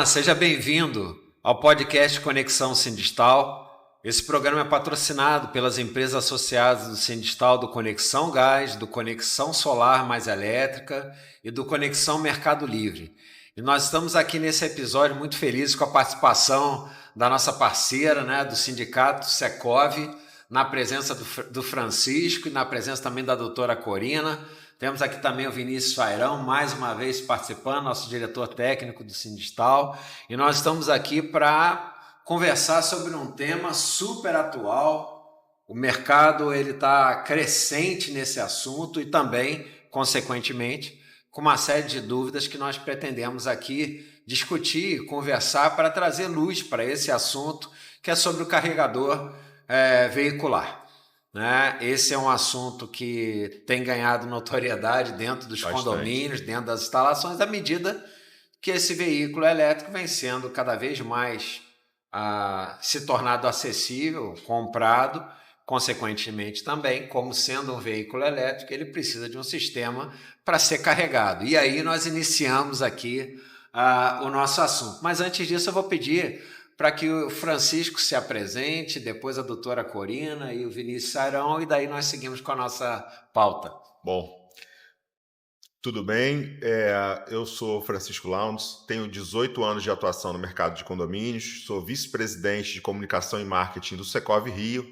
Olá, seja bem-vindo ao podcast Conexão Sindistal. Esse programa é patrocinado pelas empresas associadas do Sindistal, do Conexão Gás, do Conexão Solar Mais Elétrica e do Conexão Mercado Livre. E nós estamos aqui nesse episódio muito felizes com a participação da nossa parceira, do Sindicato Secov, na presença do Francisco e na presença também da doutora Corina. Temos aqui também o Vinícius Fairão, mais uma vez participando, nosso diretor técnico do Sindistal. E nós estamos aqui para conversar sobre um tema super atual. O mercado está crescente nesse assunto e também, consequentemente, com uma série de dúvidas que nós pretendemos aqui discutir, conversar para trazer luz para esse assunto, que é sobre o carregador veicular. Esse é um assunto que tem ganhado notoriedade dentro dos condomínios, dentro das instalações, à medida que esse veículo elétrico vem sendo cada vez mais se tornado acessível, comprado, consequentemente também, como sendo um veículo elétrico, ele precisa de um sistema para ser carregado. E aí nós iniciamos aqui o nosso assunto. Mas antes disso eu vou pedir para que o Francisco se apresente, depois a doutora Corina e o Vinícius Sarão, e daí nós seguimos com a nossa pauta. Bom, tudo bem, eu sou Francisco Lowndes, tenho 18 anos de atuação no mercado de condomínios, sou vice-presidente de comunicação e marketing do Secov Rio.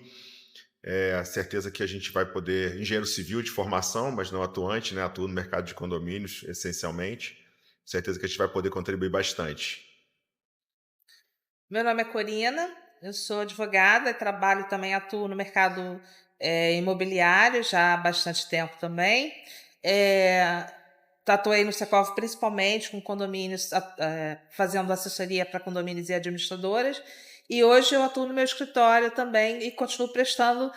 Certeza que a gente vai poder, engenheiro civil de formação, mas não atuante, atuo no mercado de condomínios essencialmente, certeza que a gente vai poder contribuir bastante. Meu nome é Corina, eu sou advogada e trabalho também, atuo no mercado imobiliário já há bastante tempo também. Atuei no Secov principalmente com condomínios, fazendo assessoria para condomínios e administradoras. E hoje eu atuo no meu escritório também e continuo prestando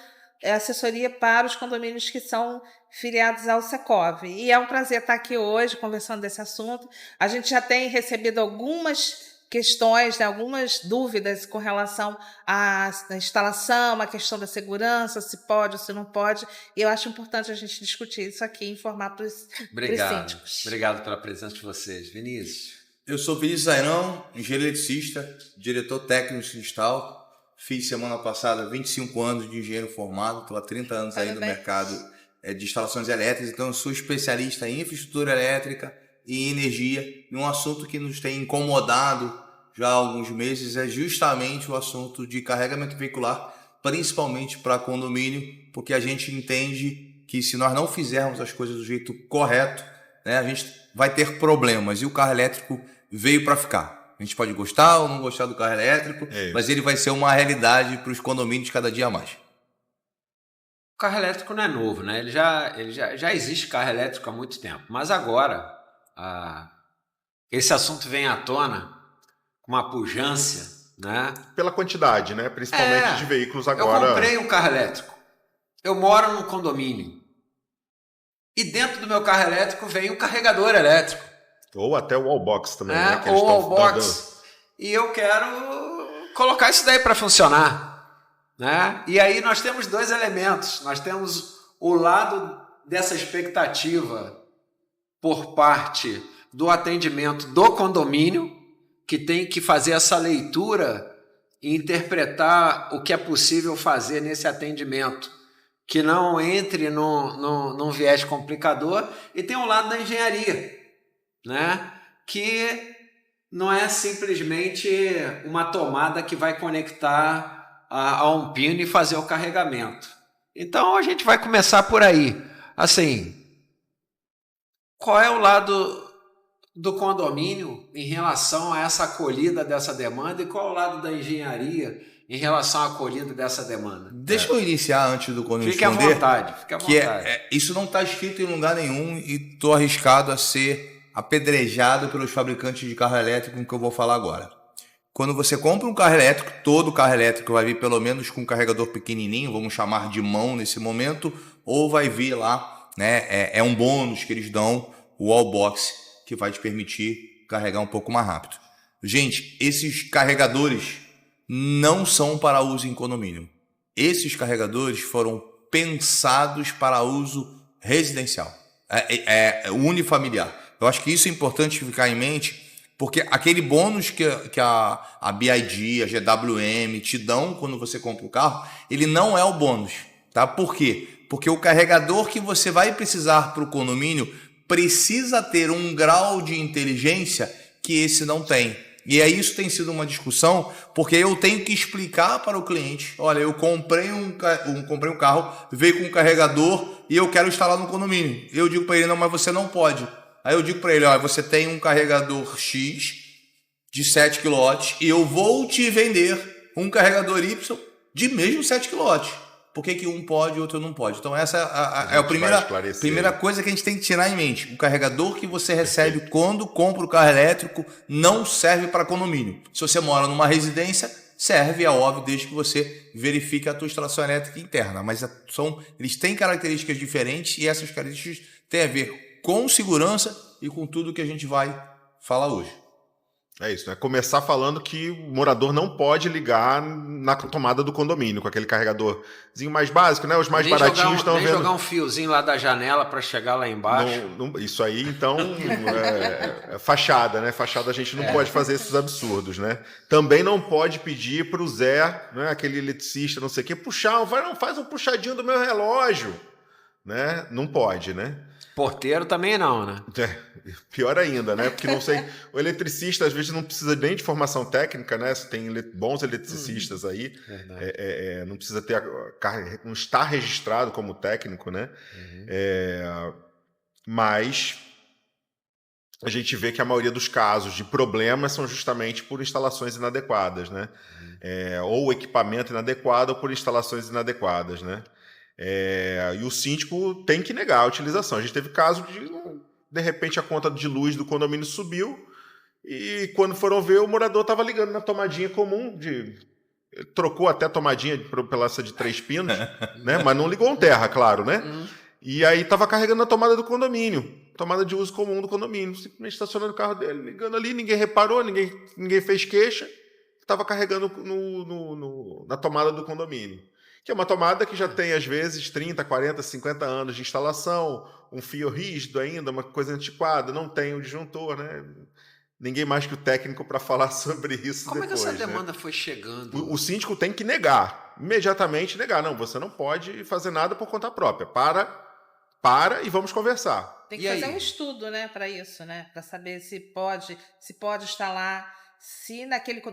assessoria para os condomínios que são filiados ao Secov. E é um prazer estar aqui hoje conversando desse assunto. A gente já tem recebido algumas questões, algumas dúvidas com relação à instalação, à questão da segurança, se pode ou se não pode, e eu acho importante a gente discutir isso aqui e informar para os síndicos. Obrigado pela presença de vocês. Vinícius. Eu sou Vinícius Fairão, engenheiro eletricista, diretor técnico do Sindistal, fiz semana passada 25 anos de engenheiro formado, estou há 30 anos aí no mercado de instalações elétricas, então eu sou especialista em infraestrutura elétrica e energia, e um assunto que nos tem incomodado já há alguns meses é justamente o assunto de carregamento veicular, principalmente para condomínio, porque a gente entende que se nós não fizermos as coisas do jeito correto, a gente vai ter problemas, e o carro elétrico veio para ficar. A gente pode gostar ou não gostar do carro elétrico, mas ele vai ser uma realidade para os condomínios cada dia mais. O carro elétrico não é novo, ele já existe carro elétrico há muito tempo, mas agora esse assunto vem à tona com uma pujança, Pela quantidade, principalmente de veículos agora. Eu comprei um carro elétrico, eu moro num condomínio, e dentro do meu carro elétrico vem um carregador elétrico. Ou até o wallbox também, que ou o wallbox. E eu quero colocar isso daí para funcionar. E aí nós temos dois elementos. Nós temos o lado dessa expectativa por parte do atendimento do condomínio, que tem que fazer essa leitura e interpretar o que é possível fazer nesse atendimento, que não entre num viés complicador, e tem o lado da engenharia, que não é simplesmente uma tomada que vai conectar a um pino e fazer o carregamento. Então a gente vai começar por aí. Assim, qual é o lado do condomínio em relação a essa acolhida dessa demanda e qual é o lado da engenharia em relação à acolhida dessa demanda? Deixa eu iniciar antes do condomínio responder. Fique à vontade. Que isso não está escrito em lugar nenhum e estou arriscado a ser apedrejado pelos fabricantes de carro elétrico, que eu vou falar agora. Quando você compra um carro elétrico, todo carro elétrico vai vir pelo menos com um carregador pequenininho, vamos chamar de mão nesse momento, ou vai vir lá, é um bônus que eles dão, o wallbox, que vai te permitir carregar um pouco mais rápido. Gente, esses carregadores não são para uso em condomínio. Esses carregadores foram pensados para uso residencial, unifamiliar. Eu acho que isso é importante ficar em mente, Porque aquele bônus que a BYD, a GWM te dão quando você compra o carro, ele não é o bônus, tá? Por quê? Porque o carregador que você vai precisar para o condomínio precisa ter um grau de inteligência que esse não tem. E aí isso tem sido uma discussão, porque eu tenho que explicar para o cliente, olha, eu comprei um carro, veio com um carregador e eu quero instalar no condomínio. Eu digo para ele, não, mas você não pode. Aí eu digo para ele, olha, você tem um carregador X de 7 kW e eu vou te vender um carregador Y de mesmo 7 kW. Por que um pode e outro não pode? Então essa é a primeira coisa que a gente tem que tirar em mente. O carregador que você recebe quando compra o carro elétrico não serve para condomínio. Se você mora numa residência, serve, é óbvio, desde que você verifique a tua instalação elétrica interna. Mas eles têm características diferentes e essas características têm a ver com segurança e com tudo que a gente vai falar hoje. É isso, né? Começar falando que o morador não pode ligar na tomada do condomínio com aquele carregadorzinho mais básico, né? Os mais baratinhos estão vendo. Jogar um fiozinho lá da janela para chegar lá embaixo. Isso aí, então, é fachada, né? Fachada a gente não pode fazer esses absurdos, né? Também não pode pedir para o Zé, né? Aquele eletricista, não sei o quê, faz um puxadinho do meu relógio, né? Não pode, né? Porteiro também não, né? Pior ainda, né? Porque não sei, o eletricista às vezes não precisa nem de formação técnica, né? Você tem bons eletricistas aí, não precisa não estar registrado como técnico, né? Mas a gente vê que a maioria dos casos de problemas são justamente por instalações inadequadas, né? Ou equipamento inadequado ou por instalações inadequadas, né? E o síndico tem que negar a utilização. A gente teve caso de repente a conta de luz do condomínio subiu e quando foram ver o morador estava ligando na tomadinha comum, ele trocou até a tomadinha pela essa de 3 pinos, né? Mas não ligou um terra, claro, né? E aí estava carregando na tomada do condomínio, tomada de uso comum do condomínio, simplesmente estacionando o carro dele, ligando ali, ninguém reparou, ninguém fez queixa, estava carregando na tomada do condomínio. Que é uma tomada que já tem, às vezes, 30, 40, 50 anos de instalação, um fio rígido ainda, uma coisa antiquada, não tem o disjuntor, né? Ninguém mais que o técnico para falar sobre isso. Como depois, é que essa né? demanda foi chegando? O síndico tem que negar, imediatamente negar. Não, você não pode fazer nada por conta própria. Para e vamos conversar. Tem que fazer um estudo, né, para isso, né? Para saber se pode instalar.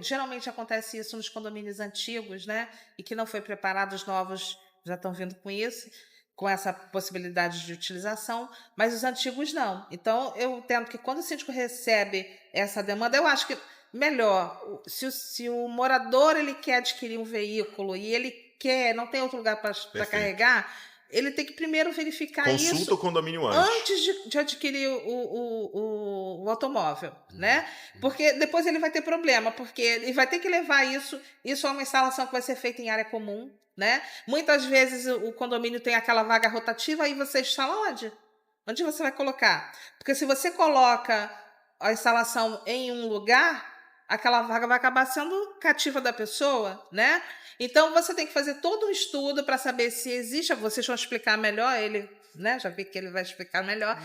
Geralmente acontece isso nos condomínios antigos, né? E que não foi preparado, os novos já estão vindo com isso, com essa possibilidade de utilização, mas os antigos não. Então, eu entendo que quando o síndico recebe essa demanda, eu acho que melhor, se o morador ele quer adquirir um veículo e ele não tem outro lugar para carregar, ele tem que primeiro verificar isso. Consulta o condomínio antes de adquirir o automóvel, né? Porque depois ele vai ter problema, porque ele vai ter que levar isso é uma instalação que vai ser feita em área comum, né? Muitas vezes o condomínio tem aquela vaga rotativa e você instala onde? Onde você vai colocar? Porque se você coloca a instalação em um lugar, aquela vaga vai acabar sendo cativa da pessoa, né? Então, você tem que fazer todo um estudo para saber se existe. Vocês vão explicar melhor, ele, né? Já vi que ele vai explicar melhor.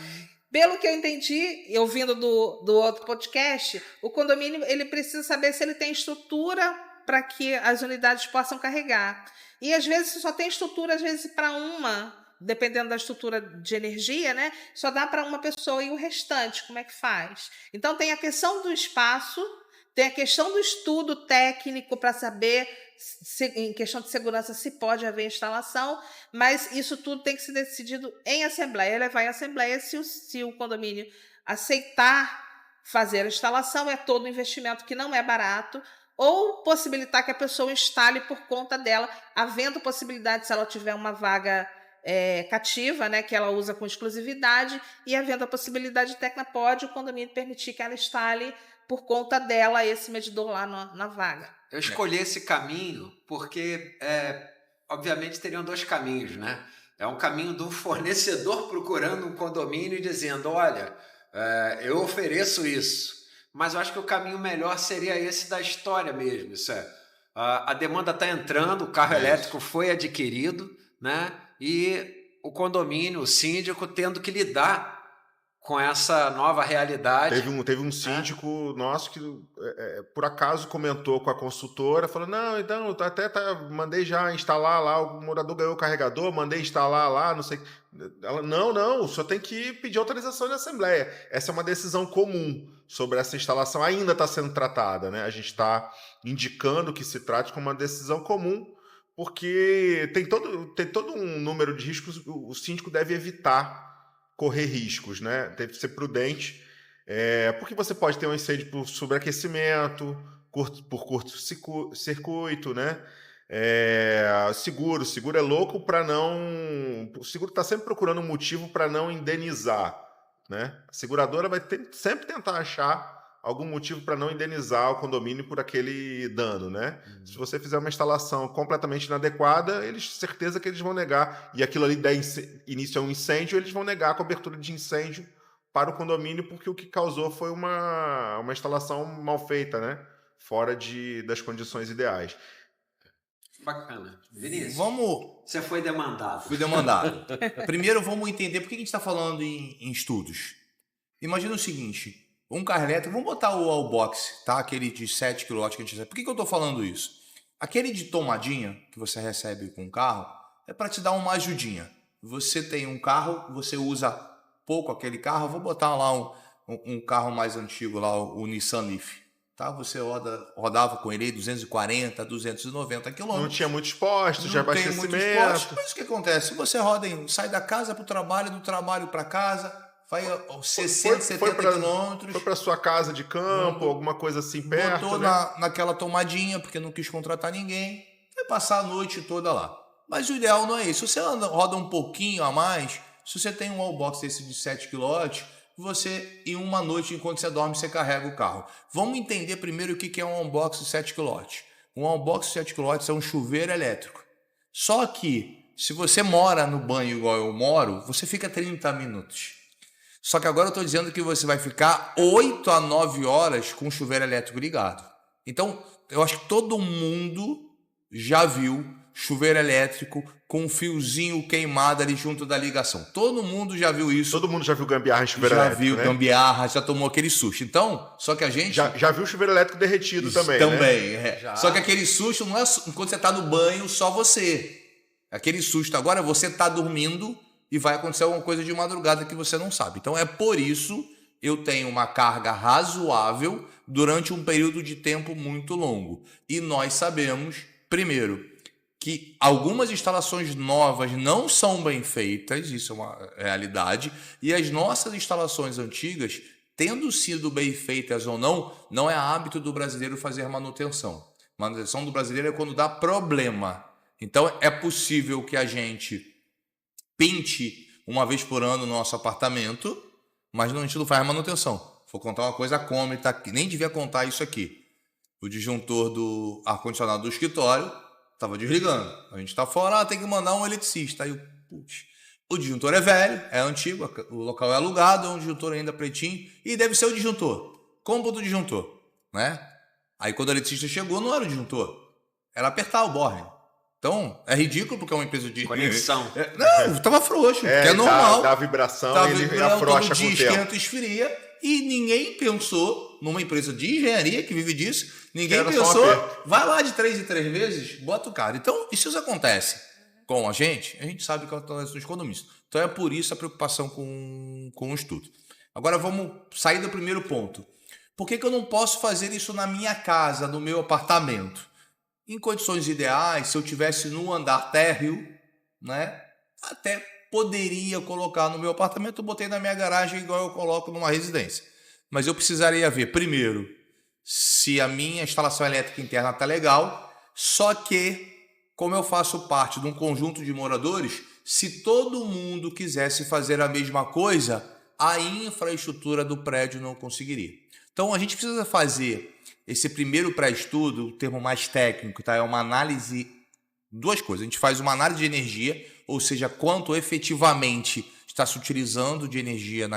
Pelo que eu entendi, eu vindo do outro podcast, o condomínio ele precisa saber se ele tem estrutura para que as unidades possam carregar. E, às vezes, só tem estrutura, às vezes, para uma, dependendo da estrutura de energia, né? Só dá para uma pessoa e o restante, como é que faz? Então, tem a questão do espaço, tem a questão do estudo técnico para saber, em questão de segurança, se pode haver instalação, mas isso tudo tem que ser decidido em assembleia. Levar em assembleia, se o condomínio aceitar fazer a instalação, é todo um investimento que não é barato, ou possibilitar que a pessoa instale por conta dela, havendo possibilidade, se ela tiver uma vaga cativa, né, que ela usa com exclusividade, e havendo a possibilidade técnica, pode o condomínio permitir que ela instale por conta dela esse medidor lá na vaga. Eu escolhi esse caminho porque, obviamente, teriam 2 caminhos, né? É um caminho de um fornecedor procurando um condomínio e dizendo, olha, eu ofereço isso. Mas eu acho que o caminho melhor seria esse da história mesmo. Isso a demanda está entrando, o carro elétrico foi adquirido, né? E o condomínio, o síndico, tendo que lidar com essa nova realidade. Teve um síndico nosso que, por acaso, comentou com a consultora, falou, não, então, mandei já instalar lá, o morador ganhou o carregador, mandei instalar lá, não sei. Ela, não, o senhor tem que pedir autorização na Assembleia. Essa é uma decisão comum sobre essa instalação, ainda está sendo tratada, né? A gente está indicando que se trate como uma decisão comum, porque tem todo um número de riscos, o síndico deve evitar correr riscos, né? Deve ser prudente, porque você pode ter um incêndio por sobreaquecimento, por curto-circuito, né? Seguro é louco para não... O seguro está sempre procurando um motivo para não indenizar, né? A seguradora vai sempre tentar achar algum motivo para não indenizar o condomínio por aquele dano, né? Se você fizer uma instalação completamente inadequada, certeza que eles vão negar, e aquilo ali dá início a um incêndio, eles vão negar a cobertura de incêndio para o condomínio, porque o que causou foi uma instalação mal feita, né? Fora das condições ideais. Bacana. Vinícius, você foi demandado. Fui demandado. Primeiro, vamos entender por que a gente está falando em estudos. Imagina o seguinte... Um carro elétrico, vamos botar o Wallbox, tá? Aquele de 7 kW que a gente recebe. Por que eu estou falando isso? Aquele de tomadinha que você recebe com o carro é para te dar uma ajudinha. Você tem um carro, você usa pouco aquele carro. Vou botar lá um carro mais antigo, lá, o Nissan Leaf. Tá? Você rodava com ele 240, 290 km. Não tinha muitos postos de abastecimento. Mas o que acontece? Você sai da casa para o trabalho, do trabalho para casa... Vai 60, 70 quilômetros. Foi para sua casa de campo, alguma coisa assim perto. Botou, né? naquela tomadinha, porque não quis contratar ninguém. Vai passar a noite toda lá. Mas o ideal não é isso. Se você roda um pouquinho a mais, se você tem um wallbox desse de 7 kW, você, em uma noite, enquanto você dorme, você carrega o carro. Vamos entender primeiro o que é um wallbox de 7 kW. Um wallbox de 7 kW é um chuveiro elétrico. Só que, se você mora no banho igual eu moro, você fica 30 minutos. Só que agora eu estou dizendo que você vai ficar 8 a 9 horas com o chuveiro elétrico ligado. Então, eu acho que todo mundo já viu chuveiro elétrico com um fiozinho queimado ali junto da ligação. Todo mundo já viu isso. Todo mundo já viu gambiarra em chuveiro elétrico, já viu, né? Gambiarra, já tomou aquele susto. Então, só que a gente... Já viu chuveiro elétrico derretido também, né? Só que aquele susto não é quando você está no banho, só você. Aquele susto agora, você está dormindo... e vai acontecer alguma coisa de madrugada que você não sabe. Então é por isso eu tenho uma carga razoável durante um período de tempo muito longo. E nós sabemos, primeiro, que algumas instalações novas não são bem feitas, isso é uma realidade, e as nossas instalações antigas, tendo sido bem feitas ou não é hábito do brasileiro fazer manutenção. Manutenção do brasileiro é quando dá problema. Então é possível que a gente pinte uma vez por ano o nosso apartamento, mas a gente não faz manutenção. Vou contar uma coisa cômica, que nem devia contar isso aqui. O disjuntor do ar-condicionado do escritório estava desligando. A gente está fora, tem que mandar um eletricista. Aí o disjuntor é velho, é antigo, o local é alugado, é um disjuntor ainda pretinho, e deve ser o disjuntor. Como do disjuntor, né? Aí quando o eletricista chegou, não era o disjuntor, era apertar o borne. Então, é ridículo porque é uma empresa de... conexão. Não, estava frouxo, que é normal. Dá vibração, ele afrouxa com o tempo. Esquenta e esfria, e ninguém pensou, numa empresa de engenharia que vive disso, ninguém pensou, vai lá de 3 em 3 vezes, bota o cara. Então, isso acontece com a gente sabe que acontece nos condomínios. Então, é por isso a preocupação com o estudo. Agora, vamos sair do primeiro ponto. Por que eu não posso fazer isso na minha casa, no meu apartamento? Em condições ideais, se eu tivesse no andar térreo, né, até poderia colocar no meu apartamento, eu botei na minha garagem igual eu coloco numa residência. Mas eu precisaria ver, primeiro, se a minha instalação elétrica interna está legal, só que, como eu faço parte de um conjunto de moradores, se todo mundo quisesse fazer a mesma coisa, a infraestrutura do prédio não conseguiria. Então, a gente precisa fazer... Esse primeiro pré-estudo, o termo mais técnico, tá? É uma análise, duas coisas. A gente faz uma análise de energia, ou seja, quanto efetivamente está se utilizando de energia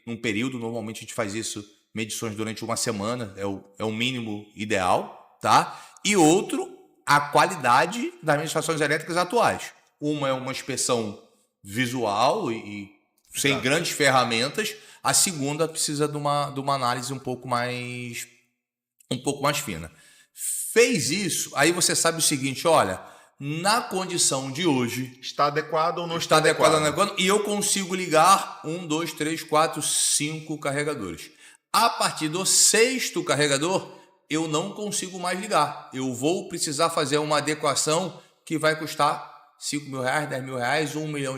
num período. Normalmente a gente faz isso, medições durante uma semana, é o mínimo ideal, tá? E outro, a qualidade das minhas estações elétricas atuais. Uma é uma inspeção visual e sem grandes ferramentas. A segunda precisa de uma análise um pouco mais fina. Fez isso, aí você sabe o seguinte, olha, na condição de hoje... Está adequado ou não está adequado? E eu consigo ligar 1, 2, 3, 4, 5 carregadores. A partir do 6º carregador, eu não consigo mais ligar. Eu vou precisar fazer uma adequação que vai custar R$5.000, R$10.000, R$1 milhão.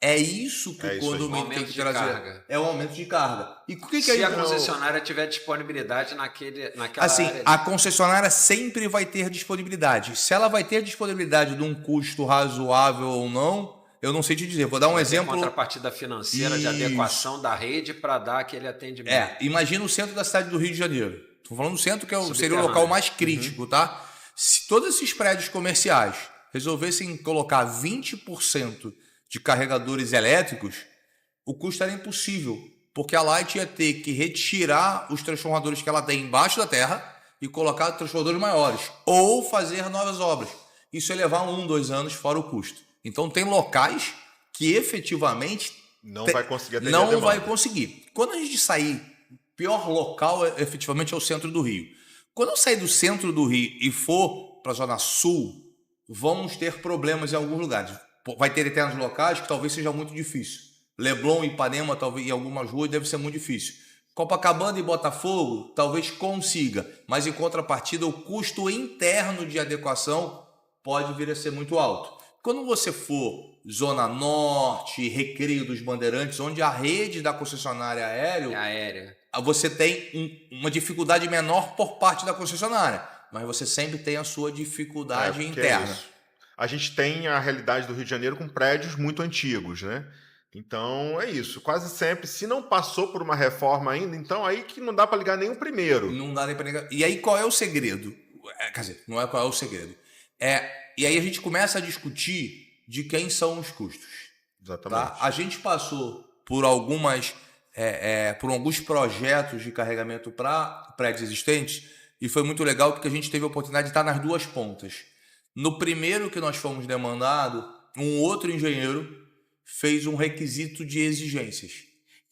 É isso que o condomínio tem que trazer. Carga. É o aumento de carga. E o que Se a concessionária tiver disponibilidade naquela assim, área... a concessionária sempre vai ter disponibilidade. Se ela vai ter disponibilidade de um custo razoável ou não, eu não sei te dizer. Vou dar um exemplo. Contrapartida financeira de adequação da rede para dar aquele atendimento. Imagina o centro da cidade do Rio de Janeiro. Estou falando do centro, que seria o local mais crítico, tá? Se todos esses prédios comerciais resolvessem colocar 20% de carregadores elétricos, o custo era impossível, porque a Light ia ter que retirar os transformadores que ela tem embaixo da terra e colocar transformadores maiores, ou fazer novas obras. Isso ia levar 1, 2 anos fora o custo. Então tem locais que efetivamente não vai conseguir atender não a demanda. vai conseguir. Quando a gente sair, o pior local efetivamente é o centro do Rio. Quando eu sair do centro do Rio e for para a Zona Sul, vamos ter problemas em alguns lugares. Vai ter determinados locais que talvez seja muito difícil. Leblon e Ipanema, talvez em algumas ruas, deve ser muito difícil. Copacabana e Botafogo, talvez consiga, mas em contrapartida, o custo interno de adequação pode vir a ser muito alto. Quando você for Zona Norte, Recreio dos Bandeirantes, onde a rede da concessionária aérea, você tem uma dificuldade menor por parte da concessionária, mas você sempre tem a sua dificuldade interna. A gente tem a realidade do Rio de Janeiro com prédios muito antigos, né? Então é isso. Quase sempre, se não passou por uma reforma ainda, então aí que não dá para ligar nem o primeiro. Não dá nem para ligar. E aí qual é o segredo? Quer dizer, não é qual é o segredo. E aí a gente começa a discutir de quem são os custos. Exatamente. Tá? A gente passou por alguns projetos de carregamento para prédios existentes e foi muito legal porque a gente teve a oportunidade de estar nas duas pontas. No primeiro que nós fomos demandado, um outro engenheiro fez um requisito de exigências.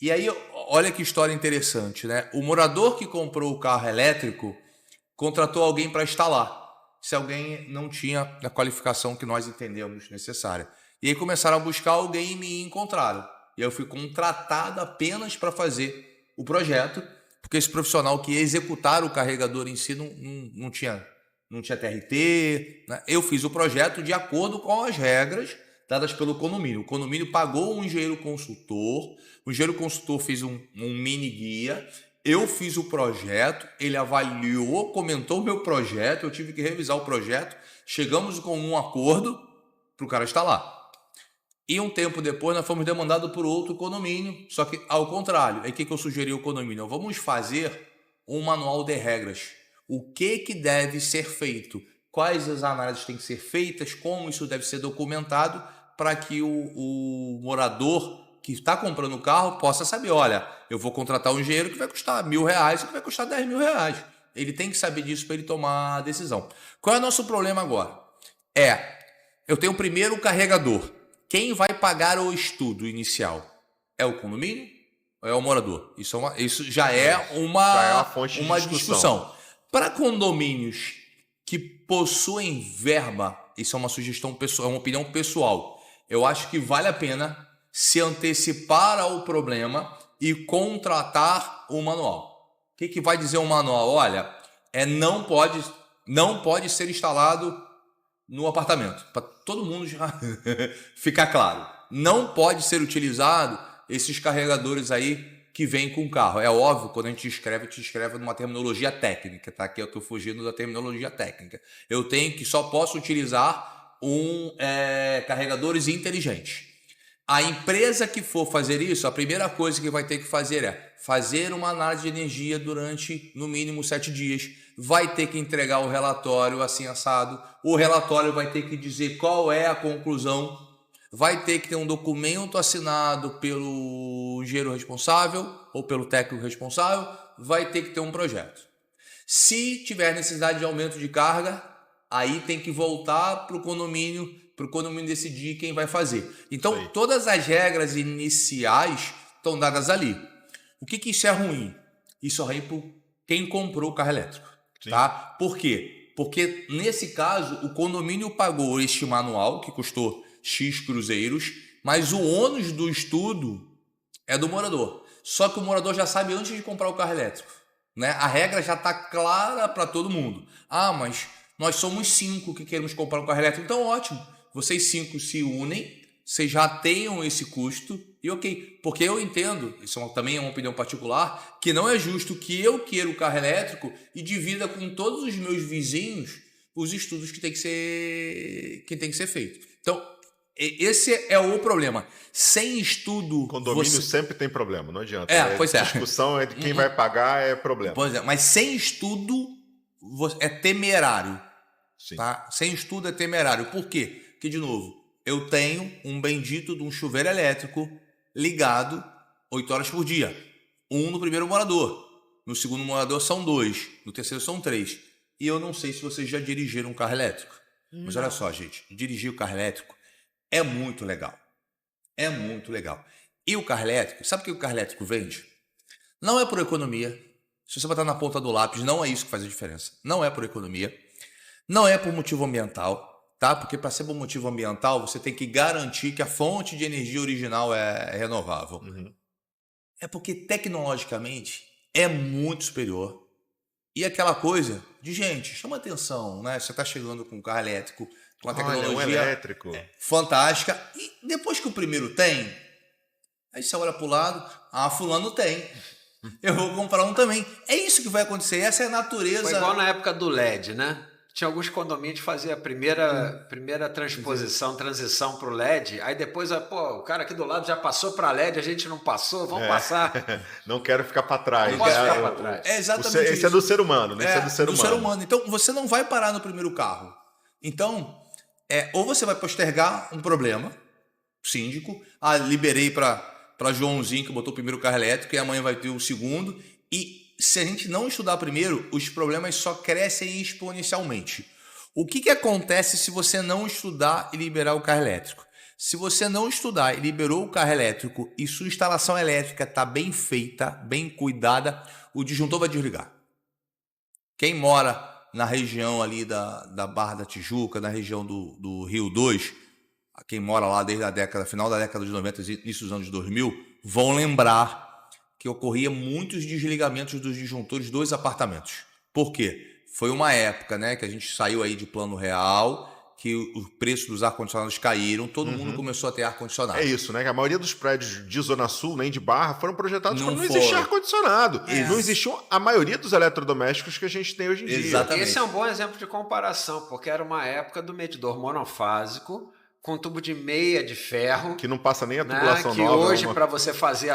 E aí, olha que história interessante, né? O morador que comprou o carro elétrico contratou alguém para instalar, se alguém não tinha a qualificação que nós entendemos necessária. E aí começaram a buscar alguém e me encontraram. E aí eu fui contratado apenas para fazer o projeto, porque esse profissional que ia executar o carregador em si não tinha TRT, né? Eu fiz o projeto de acordo com as regras dadas pelo condomínio. O condomínio pagou um engenheiro consultor, o engenheiro consultor fez um mini guia, eu fiz o projeto, ele avaliou, comentou o meu projeto, eu tive que revisar o projeto, chegamos com um acordo para o cara instalar. E um tempo depois nós fomos demandados por outro condomínio, só que ao contrário. Aí o que eu sugeri ao condomínio? Vamos fazer um manual de regras. O que deve ser feito? Quais as análises têm que ser feitas? Como isso deve ser documentado para que o morador que está comprando o carro possa saber, olha, eu vou contratar um engenheiro que vai custar R$1.000 e que vai custar R$10.000. Ele tem que saber disso para ele tomar a decisão. Qual é o nosso problema agora? Eu tenho primeiro o carregador. Quem vai pagar o estudo inicial? É o condomínio ou é o morador? Isso já é uma fonte uma de discussão. Para condomínios que possuem verba, isso é uma sugestão pessoal, é uma opinião pessoal. Eu acho que vale a pena se antecipar ao problema e contratar o manual. O que vai dizer o manual? Olha, não pode ser instalado no apartamento, para todo mundo já ficar claro. Não pode ser utilizado esses carregadores aí que vêm com o carro. É óbvio, quando a gente escreve numa terminologia técnica, tá? Aqui eu estou fugindo da terminologia técnica. Só posso utilizar carregadores inteligentes. A empresa que for fazer isso, a primeira coisa que vai ter que fazer é fazer uma análise de energia durante, no mínimo, 7 dias. Vai ter que entregar o relatório assim assado. O relatório vai ter que dizer qual é a conclusão. Vai ter que ter um documento assinado pelo engenheiro responsável ou pelo técnico responsável. Vai ter que ter um projeto. Se tiver necessidade de aumento de carga, aí tem que voltar para o condomínio decidir quem vai fazer. Então, todas as regras iniciais estão dadas ali. O que isso é ruim? Isso é ruim para quem comprou o carro elétrico. Tá? Por quê? Porque, nesse caso, o condomínio pagou este manual, que custou X cruzeiros, mas o ônus do estudo é do morador. Só que o morador já sabe antes de comprar o carro elétrico. Né? A regra já está clara para todo mundo. Ah, mas nós somos 5 que queremos comprar um carro elétrico. Então, ótimo. Vocês 5 se unem, vocês já tenham esse custo e ok. Porque eu entendo, isso também é uma opinião particular, que não é justo que eu queira o carro elétrico e divida com todos os meus vizinhos os estudos que tem que ser feito. Então, esse é o problema. Sem estudo... Condomínio sempre tem problema, não adianta. Pois é. A discussão é de quem vai pagar, é problema. Pois é, mas sem estudo é temerário. Sim. Tá? Sem estudo é temerário. Por quê? Porque, de novo, eu tenho um bendito de um chuveiro elétrico ligado 8 horas por dia. Um no primeiro morador. No segundo morador são 2. No terceiro são 3. E eu não sei se vocês já dirigiram um carro elétrico. Mas olha só, gente. Dirigir o carro elétrico é muito legal. É muito legal. E o carro elétrico, sabe o que o carro elétrico vende? Não é por economia. Se você botar na ponta do lápis, não é isso que faz a diferença. Não é por economia. Não é por motivo ambiental. Tá? Porque para ser por motivo ambiental, você tem que garantir que a fonte de energia original é renovável. Uhum. É porque tecnologicamente é muito superior. E aquela coisa de, gente, chama atenção, né? Você está chegando com um carro elétrico, com uma tecnologia um elétrico. Fantástica. E depois que o primeiro tem, aí você olha para o lado, fulano tem. Eu vou comprar um também. É isso que vai acontecer, essa é a natureza. Foi igual na época do LED, né? Tinha alguns condomínios que faziam a primeira transição para o LED, aí depois, o cara aqui do lado já passou para LED, a gente não passou, vamos passar. Não quero ficar para trás. Não posso ficar para trás. É exatamente isso. Esse é do ser humano, né? Esse é do ser humano. Então, você não vai parar no primeiro carro. Então, ou você vai postergar um problema, síndico, liberei para Joãozinho, que botou o primeiro carro elétrico, e amanhã vai ter o segundo, e se a gente não estudar primeiro, os problemas só crescem exponencialmente. O que acontece se você não estudar e liberar o carro elétrico? Se você não estudar e liberou o carro elétrico e sua instalação elétrica está bem feita, bem cuidada, o disjuntor vai desligar. Quem mora na região ali da Barra da Tijuca, na região do Rio 2, quem mora lá desde final da década de 90 e início dos anos 2000, vão lembrar que ocorria muitos desligamentos dos disjuntores dos apartamentos. Por quê? Foi uma época, né, que a gente saiu aí de plano real, que o preço dos ar-condicionados caíram, todo mundo começou a ter ar-condicionado. É isso, né? Que a maioria dos prédios de Zona Sul, nem de Barra, foram projetados quando não existia ar-condicionado. Não existiam a maioria dos eletrodomésticos que a gente tem hoje em dia. Exatamente. Esse é um bom exemplo de comparação, porque era uma época do medidor monofásico, com tubo de meia de ferro. Que não passa nem a tubulação que nova. Que hoje, para você fazer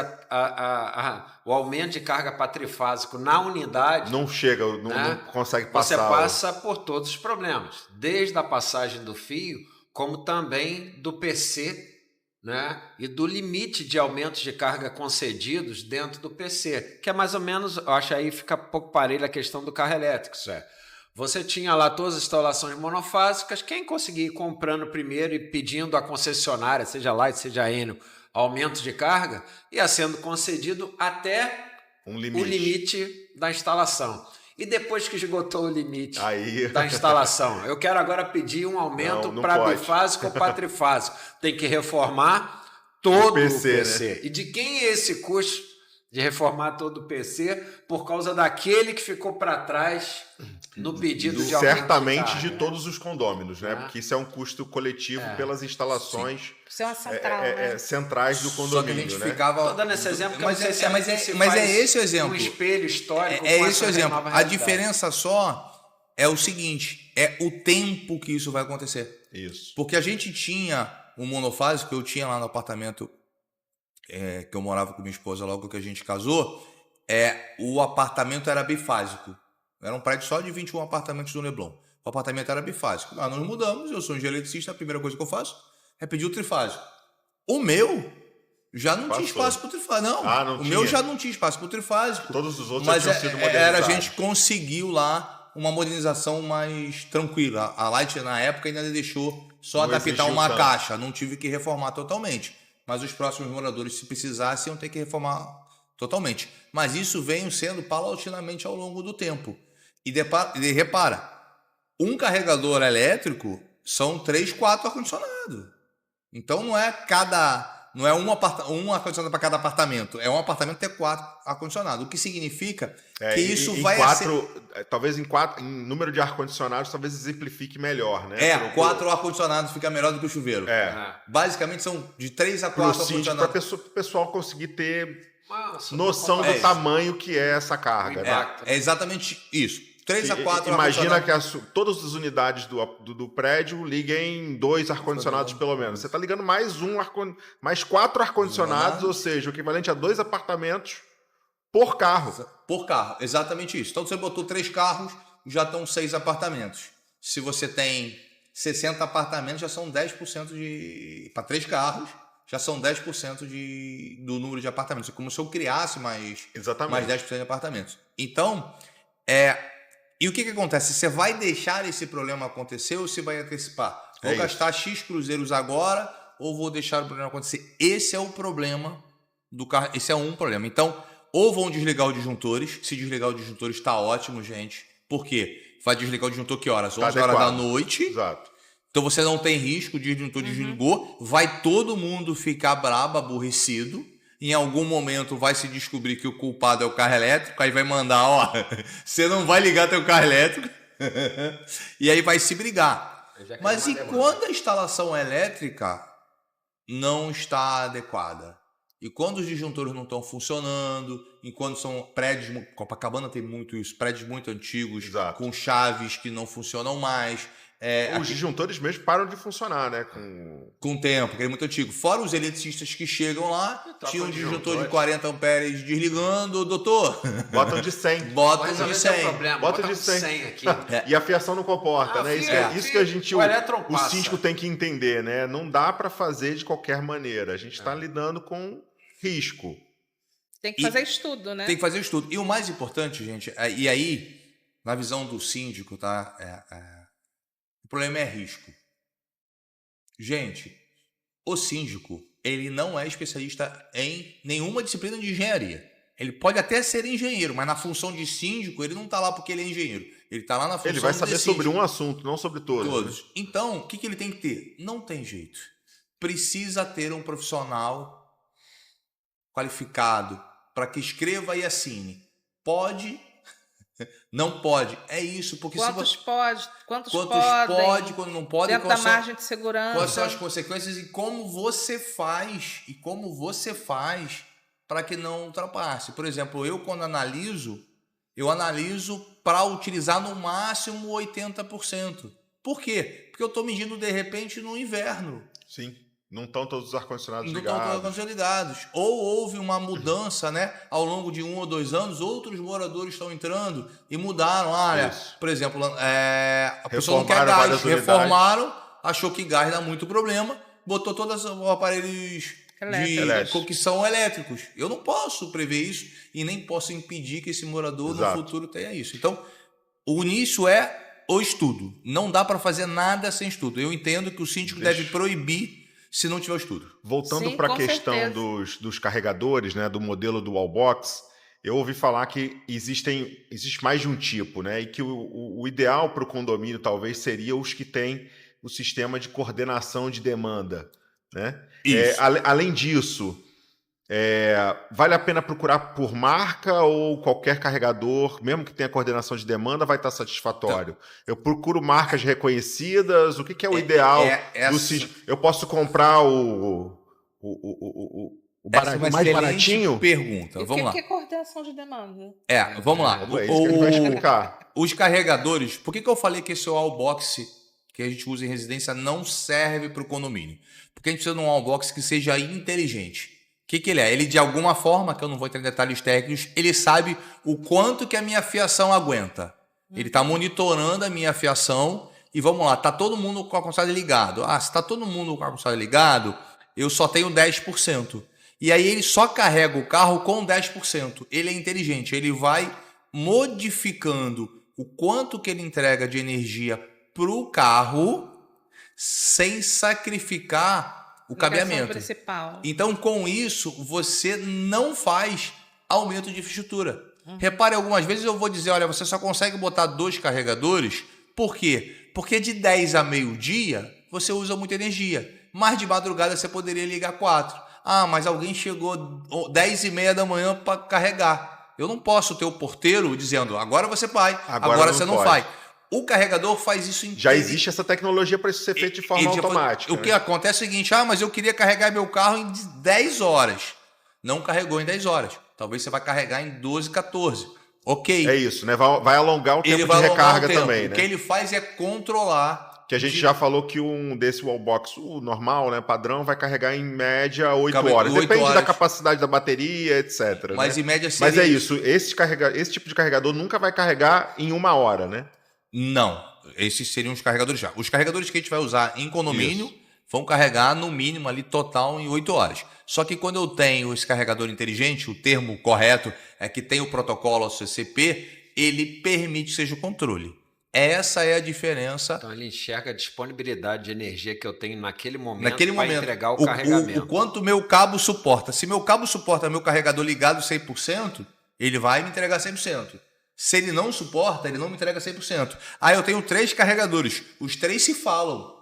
o aumento de carga para trifásico na unidade... Não chega, não consegue passar. Você passa por todos os problemas. Desde a passagem do fio, como também do PC, né? E do limite de aumentos de carga concedidos dentro do PC. Que é mais ou menos, eu acho aí fica um pouco parelho a questão do carro elétrico, isso é. Você tinha lá todas as instalações monofásicas, quem conseguia ir comprando primeiro e pedindo à concessionária, seja Light, seja Enel, aumento de carga, ia sendo concedido até o limite da instalação. E depois que esgotou o limite da instalação, eu quero agora pedir um aumento para bifásico ou para trifásico. Tem que reformar todo o PC. Né? E de quem é esse custo de reformar todo o PC por causa daquele que ficou para trás no pedido de aumento certamente de todos os condôminos, né? Porque isso é um custo coletivo pelas instalações isso é uma central, né? centrais do condomínio. Só que a gente ficava... Estou dando esse exemplo, mas é esse o exemplo. Um espelho histórico. É esse o exemplo. A diferença só é o seguinte, é o tempo que isso vai acontecer. Isso. Porque a gente tinha um monofásico que eu tinha lá no apartamento que eu morava com minha esposa logo que a gente casou, o apartamento era bifásico. Era um prédio só de 21 apartamentos do Leblon. O apartamento era bifásico. Nós mudamos, eu sou engenheiro eletricista, a primeira coisa que eu faço é pedir o trifásico. O meu já não tinha espaço para o trifásico. Não, meu já não tinha espaço para o trifásico. Todos os outros já tinham sido modernizados. A gente conseguiu lá uma modernização mais tranquila. A Light, na época, ainda deixou só adaptar uma caixa. Não tive que reformar totalmente. Mas os próximos moradores, se precisassem, iam ter que reformar Totalmente. Mas isso vem sendo paulatinamente ao longo do tempo. E repara, um carregador elétrico são 3, 4 ar-condicionados. Então não é um ar-condicionado para cada apartamento. É um apartamento ter 4 ar-condicionados. O que significa que isso vai... Talvez em número de ar-condicionados, talvez exemplifique melhor, né? 4 ar-condicionados fica melhor do que o chuveiro. Basicamente são de 3 a 4 ar-condicionados. Para o pessoal conseguir ter noção do tamanho que é essa carga. É exatamente isso. 3 a 4 Imagina que todas as unidades do prédio liguem 2 ar-condicionados pelo menos. Você está ligando mais 4 ar-condicionados, ou seja, o equivalente a 2 apartamentos por carro. Por carro, exatamente isso. Então você botou 3 carros, já estão 6 apartamentos. Se você tem 60 apartamentos, já são 10% para 3 carros, já são 10% do número de apartamentos. É como se eu criasse mais 10% de apartamentos. Então, e o que acontece? Você vai deixar esse problema acontecer ou você vai antecipar? Vou gastar X cruzeiros agora ou vou deixar o problema acontecer? Esse é o problema do carro. Esse é um problema. Então, ou vão desligar os disjuntores. Se desligar os disjuntores, está ótimo, gente. Por quê? Vai desligar o disjuntor que horas? 11 horas da noite. Exato. Então você não tem risco, o disjuntor desligou. Vai todo mundo ficar brabo, aborrecido. Em algum momento vai se descobrir que o culpado é o carro elétrico, aí vai mandar, você não vai ligar teu carro elétrico, e aí vai se brigar. Mas e quando a instalação elétrica não está adequada? E quando os disjuntores não estão funcionando, e quando são prédios, Copacabana tem muito isso, prédios muito antigos, com chaves que não funcionam mais. Os disjuntores mesmo param de funcionar, né? Com o tempo, que é muito antigo. Fora os eletricistas que chegam lá, tinha um disjuntor de 40 amperes desligando, doutor. Botam de 100. Botam de 100. Botam de 100 aqui. E a fiação não comporta, né? Isso que a gente, o síndico tem que entender, né? Não dá para fazer de qualquer maneira. A gente está lidando com risco. Tem que fazer estudo, né? Tem que fazer estudo. E o mais importante, gente, e aí, na visão do síndico, tá? O problema é risco. Gente, o síndico, ele não é especialista em nenhuma disciplina de engenharia. Ele pode até ser engenheiro, mas na função de síndico, ele não está lá porque ele é engenheiro. Ele está lá na função de síndico. Ele vai saber sobre um assunto, não sobre todos. Né? Então, o que ele tem que ter? Não tem jeito. Precisa ter um profissional qualificado para que escreva e assine. Pode... Não pode. É isso, porque quantos pode, quantos pode, quando não pode, dentro da margem de segurança. Quais são as consequências e como você faz para que não ultrapasse. Por exemplo, eu quando analiso para utilizar no máximo 80%. Por quê? Porque eu estou medindo de repente no inverno. Sim. Não estão todos os ar-condicionados ligados. Não estão todos os ar-condicionados ligados. Ou houve uma mudança, né? Ao longo de 1 ou 2 anos, outros moradores estão entrando e mudaram. Olha, por exemplo, a pessoa não quer gás. Reformaram, achou que gás dá muito problema, botou todos os aparelhos que são elétricos. Eu não posso prever isso e nem posso impedir que esse morador no futuro tenha isso. Então, o início é o estudo. Não dá para fazer nada sem estudo. Eu entendo que o síndico deve proibir se não tiver estudo. Voltando para a questão dos carregadores, né, do modelo do Wallbox, eu ouvi falar que existe mais de um tipo, né, e que o ideal para o condomínio talvez seria os que têm o sistema de coordenação de demanda. Né? Além disso, vale a pena procurar por marca ou qualquer carregador, mesmo que tenha coordenação de demanda, vai estar satisfatório? Então, eu procuro marcas reconhecidas, o que é o ideal do sítio? Eu posso comprar o mais baratinho? Pergunta. Vamos lá. O que é coordenação de demanda? Vamos lá. É isso que ele vai explicar. Os carregadores, por que eu falei que esse wallbox que a gente usa em residência não serve para o condomínio? Porque a gente precisa de um wallbox que seja inteligente. O que ele é? Ele, de alguma forma, que eu não vou entrar em detalhes técnicos, ele sabe o quanto que a minha fiação aguenta. Ele está monitorando a minha fiação e vamos lá, está todo mundo com o ar-condicionado ligado. Se está todo mundo com o ar-condicionado ligado, eu só tenho 10%. E aí ele só carrega o carro com 10%. Ele é inteligente, ele vai modificando o quanto que ele entrega de energia para o carro sem sacrificar o cabeamento. Principal. Então, com isso, você não faz aumento de infraestrutura. Repare, algumas vezes eu vou dizer, olha, você só consegue botar 2 carregadores, por quê? Porque de 10 a meio-dia você usa muita energia, mas de madrugada você poderia ligar 4. Ah, mas alguém chegou 10h30 da manhã para carregar. Eu não posso ter o porteiro dizendo, agora você vai, agora você não vai. O carregador faz isso em... Já existe essa tecnologia para isso ser feito de forma automática. O que acontece é o seguinte, mas eu queria carregar meu carro em 10 horas. Não carregou em 10 horas. Talvez você vai carregar em 12, 14. Ok. É isso, né? Vai alongar o tempo de recarga também, né? O que ele faz é controlar... Que a gente já falou que um desse wallbox, o normal, né, padrão, vai carregar em média 8 horas. Depende da capacidade da bateria, etc. Mas né? em média seria... Mas é isso, esse tipo de carregador nunca vai carregar em 1 hora, né? Não, esses seriam os carregadores já. Os carregadores que a gente vai usar em condomínio vão carregar no mínimo ali total em 8 horas. Só que quando eu tenho esse carregador inteligente, o termo correto é que tem o protocolo OCCP, ele permite que seja o controle. Essa é a diferença. Então ele enxerga a disponibilidade de energia que eu tenho naquele momento para entregar o carregamento. O quanto meu cabo suporta. Se meu cabo suporta meu carregador ligado 100%, ele vai me entregar 100%. Se ele não suporta, ele não me entrega 100%. Eu tenho 3 carregadores. Os 3 se falam.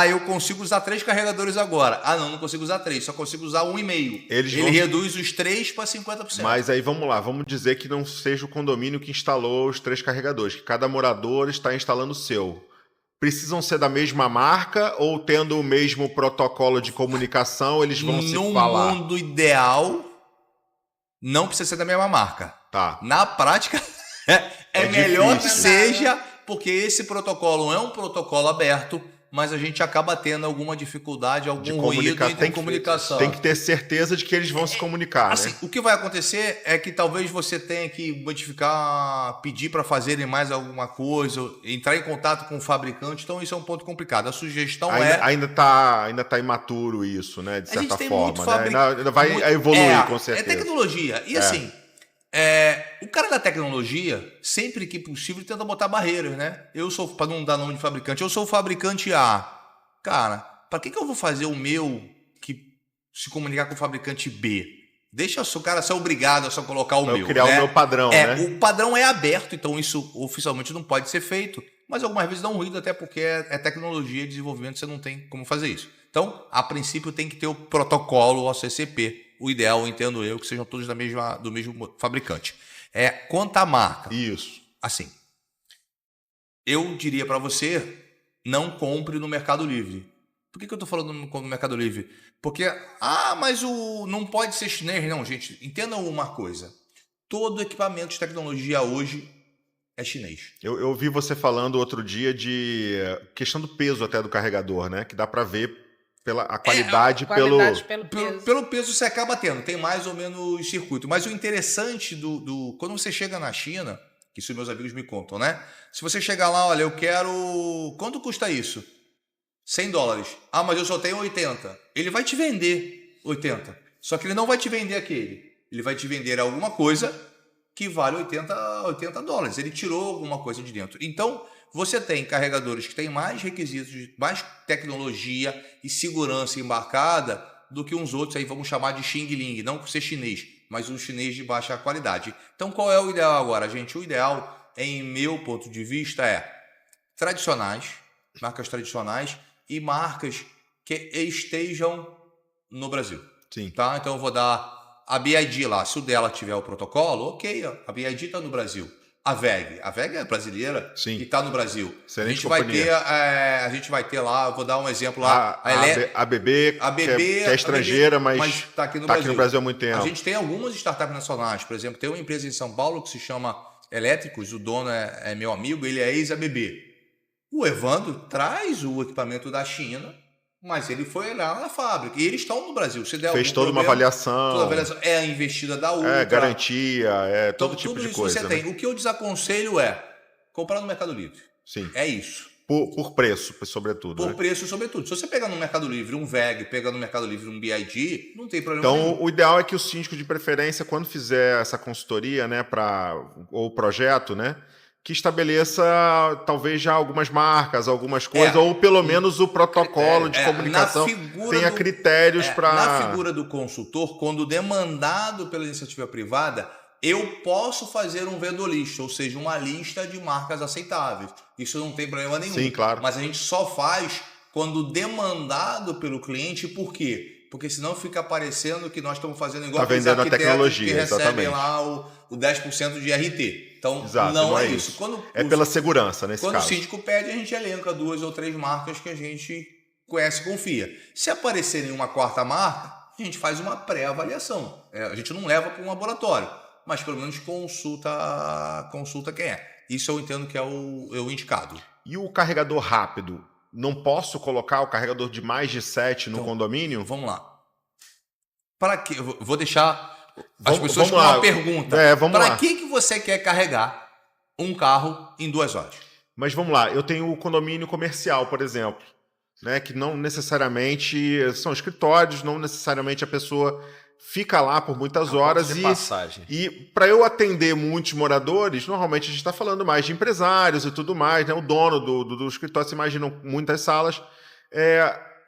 Eu consigo usar 3 carregadores agora. Não consigo usar 3, só consigo usar 1,5. Ele reduz os 3 para 50%. Mas aí vamos lá, vamos dizer que não seja o condomínio que instalou os 3 carregadores, que cada morador está instalando o seu. Precisam ser da mesma marca ou tendo o mesmo protocolo de comunicação, eles vão se falar? No mundo ideal, não precisa ser da mesma marca. Tá. Na prática, é melhor que seja, porque esse protocolo é um protocolo aberto, mas a gente acaba tendo alguma dificuldade, algum ruído entre comunicação. Tem que ter certeza de que eles vão se comunicar, assim, né? O que vai acontecer é que talvez você tenha que modificar, pedir para fazerem mais alguma coisa, entrar em contato com o fabricante, então isso é um ponto complicado. A sugestão ainda tá imaturo isso, né? De certa forma, né? Ainda vai evoluir, com certeza. É tecnologia. E assim... o cara da tecnologia, sempre que possível, tenta botar barreiras, né? Para não dar nome de fabricante, eu sou o fabricante A. Cara, para que eu vou fazer o meu que se comunicar com o fabricante B? Deixa o cara ser obrigado a só colocar o meu. Criar o meu padrão, né? O padrão é aberto, então isso oficialmente não pode ser feito. Mas algumas vezes dá um ruído, até porque é tecnologia e desenvolvimento, você não tem como fazer isso. Então, a princípio, tem que ter o protocolo OCCP. O ideal, entendo eu, que sejam todos do mesmo fabricante. Quanto à marca. Isso. Assim, eu diria para você, não compre no Mercado Livre. Por que eu estou falando no Mercado Livre? Porque, mas não pode ser chinês. Não, gente, entendam uma coisa. Todo equipamento de tecnologia hoje é chinês. Eu ouvi você falando outro dia de questão do peso até do carregador, né? Que dá para ver a qualidade, pelo peso você acaba tendo, tem mais ou menos circuito. Mas o interessante quando você chega na China, que isso meus amigos me contam, né? Se você chegar lá, olha, eu quero... Quanto custa isso? $100. Mas eu só tenho 80. Ele vai te vender 80. Só que ele não vai te vender aquele. Ele vai te vender alguma coisa que vale $80. Ele tirou alguma coisa de dentro. Então... Você tem carregadores que têm mais requisitos, mais tecnologia e segurança embarcada do que uns outros, aí vamos chamar de Xing Ling, não por ser chinês, mas um chinês de baixa qualidade. Então, qual é o ideal agora, gente? O ideal, em meu ponto de vista, marcas tradicionais e marcas que estejam no Brasil. Sim. Tá? Então, eu vou dar a BYD lá, se o dela tiver o protocolo, ok, a BYD está no Brasil. A VEG é brasileira. Sim. E está no Brasil. Excelente A gente vai ter lá, vou dar um exemplo lá. A BB, que é estrangeira, mas está aqui no Brasil há muito tempo. A gente tem algumas startups nacionais. Por exemplo, tem uma empresa em São Paulo que se chama Elétricos, o dono é meu amigo, ele é ex-ABB. O Evandro traz o equipamento da China, mas ele foi lá na fábrica. E eles estão no Brasil. Se der fez toda uma avaliação. Toda a avaliação. É a investida da Ultra. Garantia, todo tipo de coisa. Tudo isso você tem. O que eu desaconselho é comprar no Mercado Livre. Sim. É isso. Por preço, sobretudo. Por preço, sobretudo. Se você pegar no Mercado Livre um VEG, pegar no Mercado Livre um BYD, não tem problema nenhum. Então, o ideal é que o síndico, de preferência, quando fizer essa consultoria, né, ou o projeto, né, que estabeleça talvez já algumas marcas, algumas coisas, ou pelo menos o protocolo de comunicação tenha critérios para... Na figura do consultor, quando demandado pela iniciativa privada, eu posso fazer um vendor list, ou seja, uma lista de marcas aceitáveis. Isso não tem problema nenhum. Sim, claro. Mas a gente só faz quando demandado pelo cliente. Por quê? Porque senão fica parecendo que nós estamos fazendo igual aqueles arquitetos a tecnologia, que recebem exatamente. lá o 10% de RT. Então, exato, não é isso. Pela segurança, nesse caso. Quando o síndico pede, a gente elenca 2 ou 3 marcas que a gente conhece e confia. Se aparecer nenhuma quarta marca, a gente faz uma pré-avaliação. A gente não leva para um laboratório, mas pelo menos consulta quem é. Isso eu entendo que é o indicado. E o carregador rápido? Não posso colocar o carregador de mais de 7 no condomínio? Vamos lá. Para que? Vou deixar as pessoas com uma pergunta. Para que você quer carregar um carro em 2 horas? Mas vamos lá, eu tenho o condomínio comercial, por exemplo, né, que não necessariamente são escritórios, não necessariamente a pessoa fica lá por muitas horas. E para eu atender muitos moradores, normalmente a gente está falando mais de empresários e tudo mais, né? O dono do escritório, se imaginam muitas salas.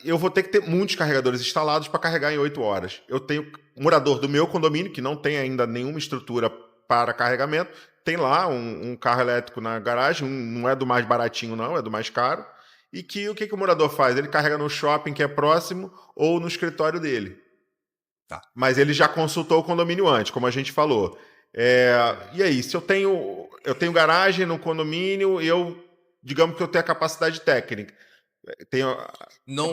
Eu vou ter que ter muitos carregadores instalados para carregar em 8 horas. Eu tenho morador do meu condomínio, que não tem ainda nenhuma estrutura para carregamento, tem lá um carro elétrico na garagem, não é do mais baratinho não, é do mais caro, e que o que o morador faz? Ele carrega no shopping que é próximo ou no escritório dele. Tá. Mas ele já consultou o condomínio antes, como a gente falou. E aí, se eu tenho garagem no condomínio, digamos que eu tenho a capacidade técnica.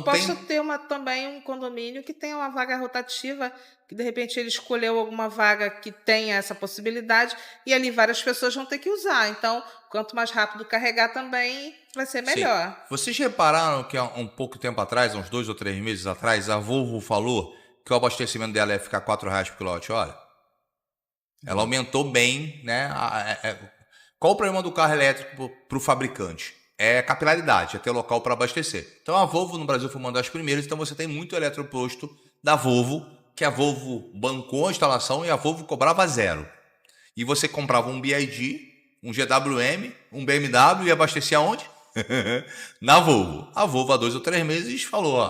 Posso ter também um condomínio que tenha uma vaga rotativa, que de repente ele escolheu alguma vaga que tenha essa possibilidade e ali várias pessoas vão ter que usar. Então, quanto mais rápido carregar também vai ser melhor. Sim. Vocês repararam que há um pouco tempo atrás, uns 2 ou 3 meses atrás, a Volvo falou que o abastecimento dela ia ficar R$4 por kWh? Ela aumentou bem, né? Qual o problema do carro elétrico para o fabricante? É capilaridade, é ter local para abastecer. Então a Volvo no Brasil foi uma das primeiras, então você tem muito eletroposto da Volvo, que a Volvo bancou a instalação e a Volvo cobrava 0. E você comprava um BYD, um GWM, um BMW e abastecia onde? Na Volvo. A Volvo há 2 ou 3 meses falou,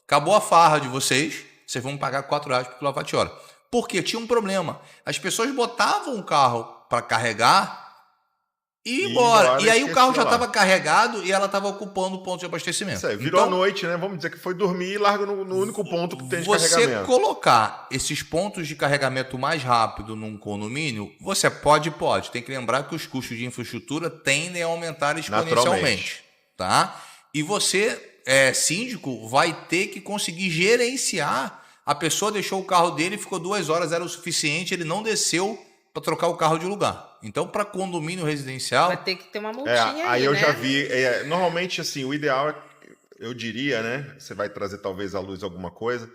acabou a farra de vocês vão pagar R$4 por kWh. Porque tinha um problema. As pessoas botavam o carro para carregar e ir embora. E aí o carro já estava carregado e ela estava ocupando o ponto de abastecimento. Isso aí, virou a noite, né? Vamos dizer que foi dormir e larga no único ponto que tem de carregamento. Você colocar esses pontos de carregamento mais rápido num condomínio, você pode. Tem que lembrar que os custos de infraestrutura tendem a aumentar exponencialmente. Tá? E você, síndico, vai ter que conseguir gerenciar. A pessoa deixou o carro dele, ficou 2 horas, era o suficiente, ele não desceu para trocar o carro de lugar. Então, para condomínio residencial... vai ter que ter uma multinha aí, eu né? já vi. Normalmente, assim, o ideal, eu diria, né? Você vai trazer talvez à luz alguma coisa,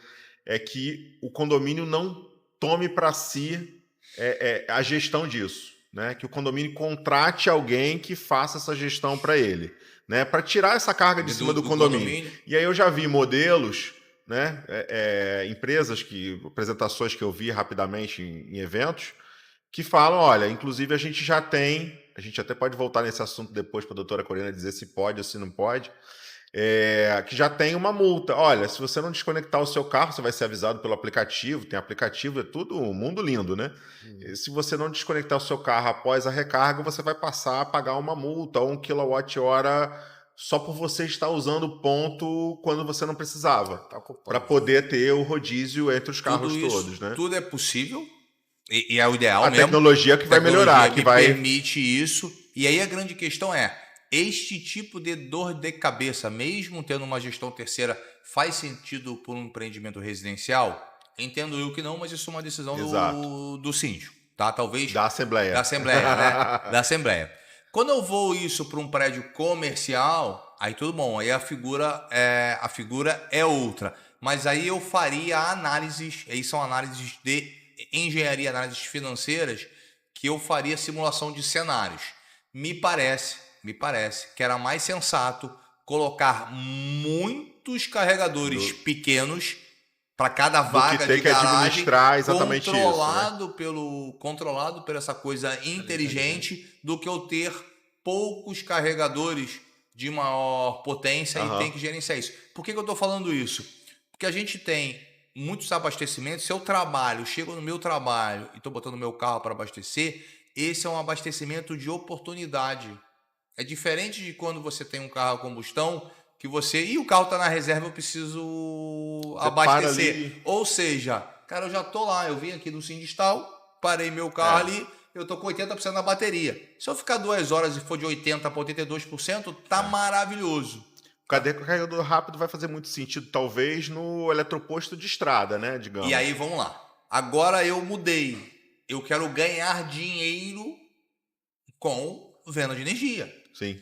é que o condomínio não tome para si a gestão disso, né? Que o condomínio contrate alguém que faça essa gestão para ele, né? Para tirar essa carga de cima do condomínio. E aí eu já vi modelos, né? Empresas apresentações que eu vi rapidamente em eventos, que falam, olha, inclusive a gente até pode voltar nesse assunto depois para a doutora Corina dizer se pode ou se não pode, que já tem uma multa. Olha, se você não desconectar o seu carro, você vai ser avisado pelo aplicativo, tem aplicativo, é tudo um mundo lindo, né? Se você não desconectar o seu carro após a recarga, você vai passar a pagar uma multa ou 1 kWh só por você estar usando o ponto quando você não precisava, para poder ter o rodízio entre os carros todos, né? Tudo é possível. E é o ideal mesmo. A tecnologia que vai melhorar. Que permite isso. E aí a grande questão este tipo de dor de cabeça, mesmo tendo uma gestão terceira, faz sentido por um empreendimento residencial? Entendo eu que não, mas isso é uma decisão do síndico. Tá? Talvez da Assembleia. Da Assembleia, né? Da Assembleia. Quando eu vou isso para um prédio comercial, aí tudo bom. Aí a figura é outra. Mas aí eu faria análises, aí são análises de engenharia, análises financeiras, que eu faria simulação de cenários. Me parece que era mais sensato colocar muitos carregadores pequenos para cada vaga de que garagem, administrar exatamente controlado por essa coisa inteligente, do que eu ter poucos carregadores de maior potência e tem que gerenciar isso. Por que eu estou falando isso? Porque a gente tem muitos abastecimentos. Se eu chego no meu trabalho e estou botando meu carro para abastecer, esse é um abastecimento de oportunidade. É diferente de quando você tem um carro a combustão, que o carro está na reserva, eu preciso abastecer. Ou seja, cara, eu já tô lá, eu vim aqui do Sindistal, parei meu carro ali, eu tô com 80% na bateria. Se eu ficar 2 horas e for de 80% para 82%, tá maravilhoso. O carregador rápido vai fazer muito sentido, talvez, no eletroposto de estrada, né, digamos. E aí, vamos lá. Agora eu mudei. Eu quero ganhar dinheiro com venda de energia. Sim.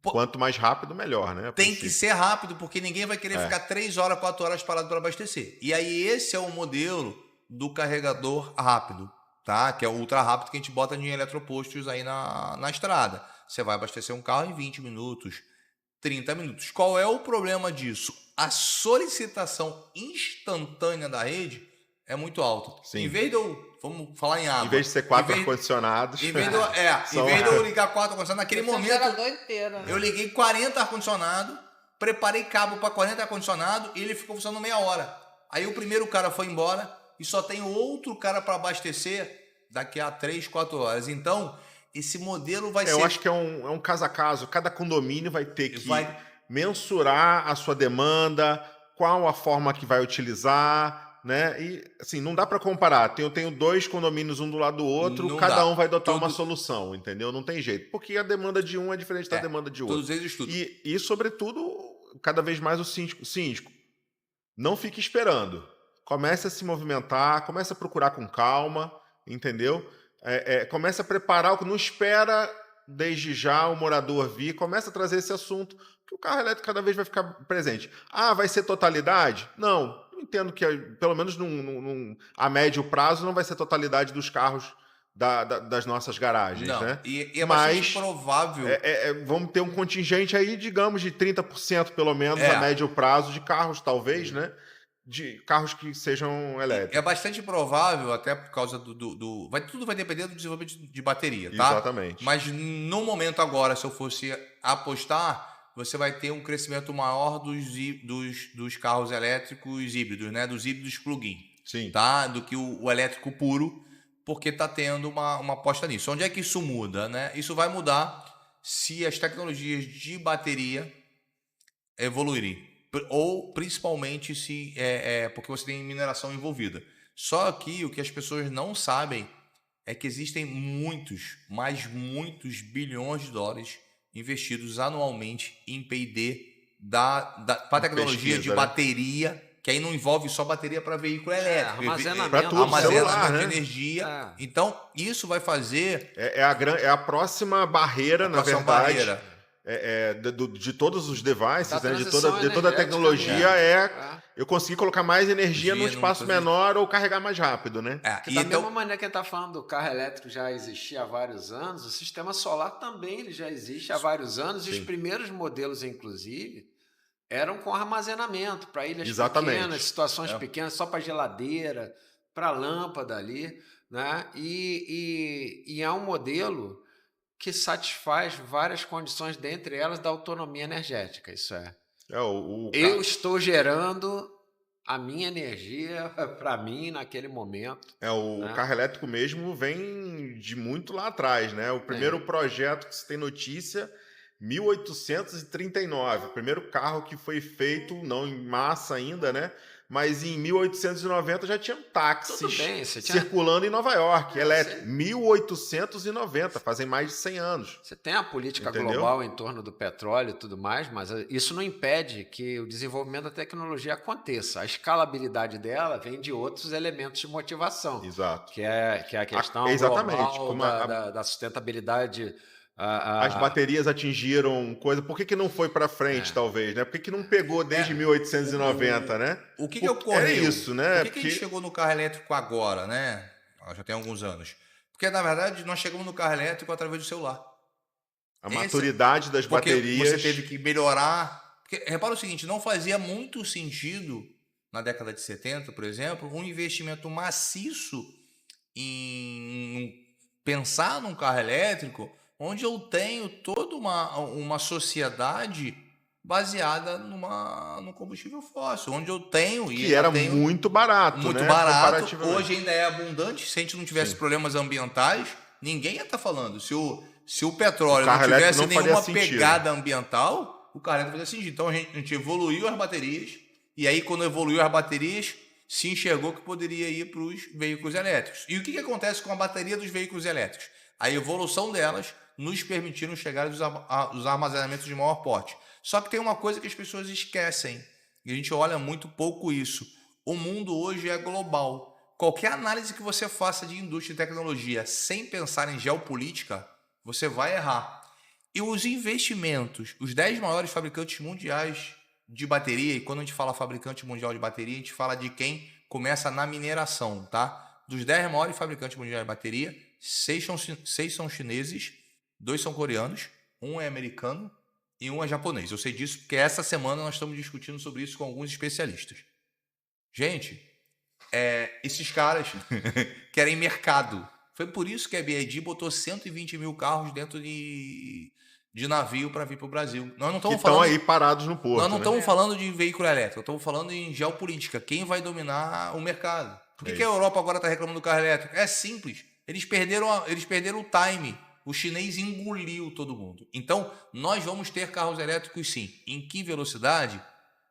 Quanto mais rápido, melhor, né? Tem que ser rápido, porque ninguém vai querer ficar 3 horas, 4 horas parado para abastecer. E aí, esse é o modelo do carregador rápido, tá? Que é o ultra rápido que a gente bota em eletropostos aí na estrada. Você vai abastecer um carro em 20 minutos, 30 minutos. Qual é o problema disso? A solicitação instantânea da rede é muito alta. Sim. Em vez de vamos falar em água. Em vez de ser 4 ar-condicionados. Em vez de eu ligar 4 ar-condicionados, naquele momento eu liguei 40 ar-condicionados, preparei cabo para 40 ar-condicionados e ele ficou funcionando meia hora. Aí o primeiro cara foi embora e só tem outro cara para abastecer daqui a 3, 4 horas. Então, esse modelo vai ser... Eu acho que é um caso a caso. Cada condomínio vai ter que mensurar a sua demanda, qual a forma que vai utilizar, né? E assim, não dá para comparar. Eu tenho 2 condomínios um do lado do outro, cada um vai adotar uma solução, entendeu? Não tem jeito. Porque a demanda de um é diferente da demanda de outro. Todos eles estudam. E, sobretudo, cada vez mais o síndico. Não fique esperando. Comece a se movimentar, comece a procurar com calma, entendeu? Comece a preparar, não espera desde já o morador vir, começa a trazer esse assunto, que o carro elétrico cada vez vai ficar presente. Vai ser totalidade? Não. Eu entendo que, pelo menos a médio prazo, não vai ser totalidade dos carros das nossas garagens. Não, né? E é bastante provável... vamos ter um contingente aí, digamos, de 30% pelo menos a médio prazo de carros, talvez, né? De carros que sejam elétricos. É bastante provável, até por causa tudo vai depender do desenvolvimento de bateria, tá? Exatamente. Mas no momento agora, se eu fosse apostar, você vai ter um crescimento maior dos carros elétricos híbridos, né? Dos híbridos plug-in. Sim. Tá? Do que o elétrico puro, porque está tendo uma aposta nisso. Onde é que isso muda, né? Isso vai mudar se as tecnologias de bateria evoluírem. Ou principalmente se porque você tem mineração envolvida. Só que o que as pessoas não sabem é que existem muitos bilhões de dólares investidos anualmente em P&D para tecnologia de bateria, que aí não envolve só bateria para veículo elétrico, armazenamento de energia. Então, isso vai fazer... É a próxima barreira, na verdade. De todos os devices, né, de toda a tecnologia, eu conseguir colocar mais energia num espaço menor ou carregar mais rápido, né? Da mesma maneira que a gente está falando do carro elétrico já existia há vários anos, o sistema solar também ele já existe há vários anos. Sim. E os primeiros modelos, inclusive, eram com armazenamento para ilhas pequenas, situações pequenas, só para geladeira, para lâmpada ali, né? E é um modelo que satisfaz várias condições, dentre elas da autonomia energética. Isso eu estou gerando a minha energia para mim naquele momento. O carro elétrico mesmo vem de muito lá atrás, né? O primeiro projeto que se tem notícia, 1839. O primeiro carro que foi feito, não em massa ainda, né? Mas em 1890 já tinha táxis circulando em Nova York, elétrico. 1890, fazem mais de 100 anos. Você tem a política global em torno do petróleo e tudo mais, mas isso não impede que o desenvolvimento da tecnologia aconteça. A escalabilidade dela vem de outros elementos de motivação. Exato. Que é a questão global da sustentabilidade. As baterias atingiram coisa. Por que não foi para frente, talvez, né? Por que não pegou desde 1890, né? O que ocorreu? É isso, né? Por que a gente chegou no carro elétrico agora, né? Já tem alguns anos. Porque, na verdade, nós chegamos no carro elétrico através do celular. A maturidade das baterias... Você teve que melhorar... Porque, repara o seguinte, não fazia muito sentido na década de 70, por exemplo, um investimento maciço em pensar num carro elétrico, onde eu tenho toda uma sociedade baseada no combustível fóssil, onde eu tenho... Que era muito barato, muito né? barato, hoje ainda é abundante. Se a gente não tivesse problemas ambientais, ninguém ia estar falando. Se o petróleo não tivesse nenhuma pegada ambiental, o carro não fazia sentido. Então a gente evoluiu as baterias, e aí quando evoluiu as baterias, se enxergou que poderia ir para os veículos elétricos. E o que acontece com a bateria dos veículos elétricos? A evolução delas nos permitiram chegar aos armazenamentos de maior porte. Só que tem uma coisa que as pessoas esquecem, e a gente olha muito pouco isso. O mundo hoje é global. Qualquer análise que você faça de indústria e tecnologia sem pensar em geopolítica, você vai errar. E os investimentos, os 10 maiores fabricantes mundiais de bateria, e quando a gente fala fabricante mundial de bateria, a gente fala de quem começa na mineração, tá? Dos 10 maiores fabricantes mundiais de bateria, 6 são chineses, 2 são coreanos, 1 é americano e 1 é japonês. Eu sei disso porque essa semana nós estamos discutindo sobre isso com alguns especialistas. Gente, esses caras querem mercado. Foi por isso que a BYD botou 120 mil carros dentro de navio para vir para o Brasil. Nós não estamos falando aí parados no porto. Nós não estamos falando de veículo elétrico, estamos falando em geopolítica. Quem vai dominar o mercado? Por que a Europa agora está reclamando do carro elétrico? É simples. Eles perderam o time. O chinês engoliu todo mundo. Então, nós vamos ter carros elétricos sim. Em que velocidade?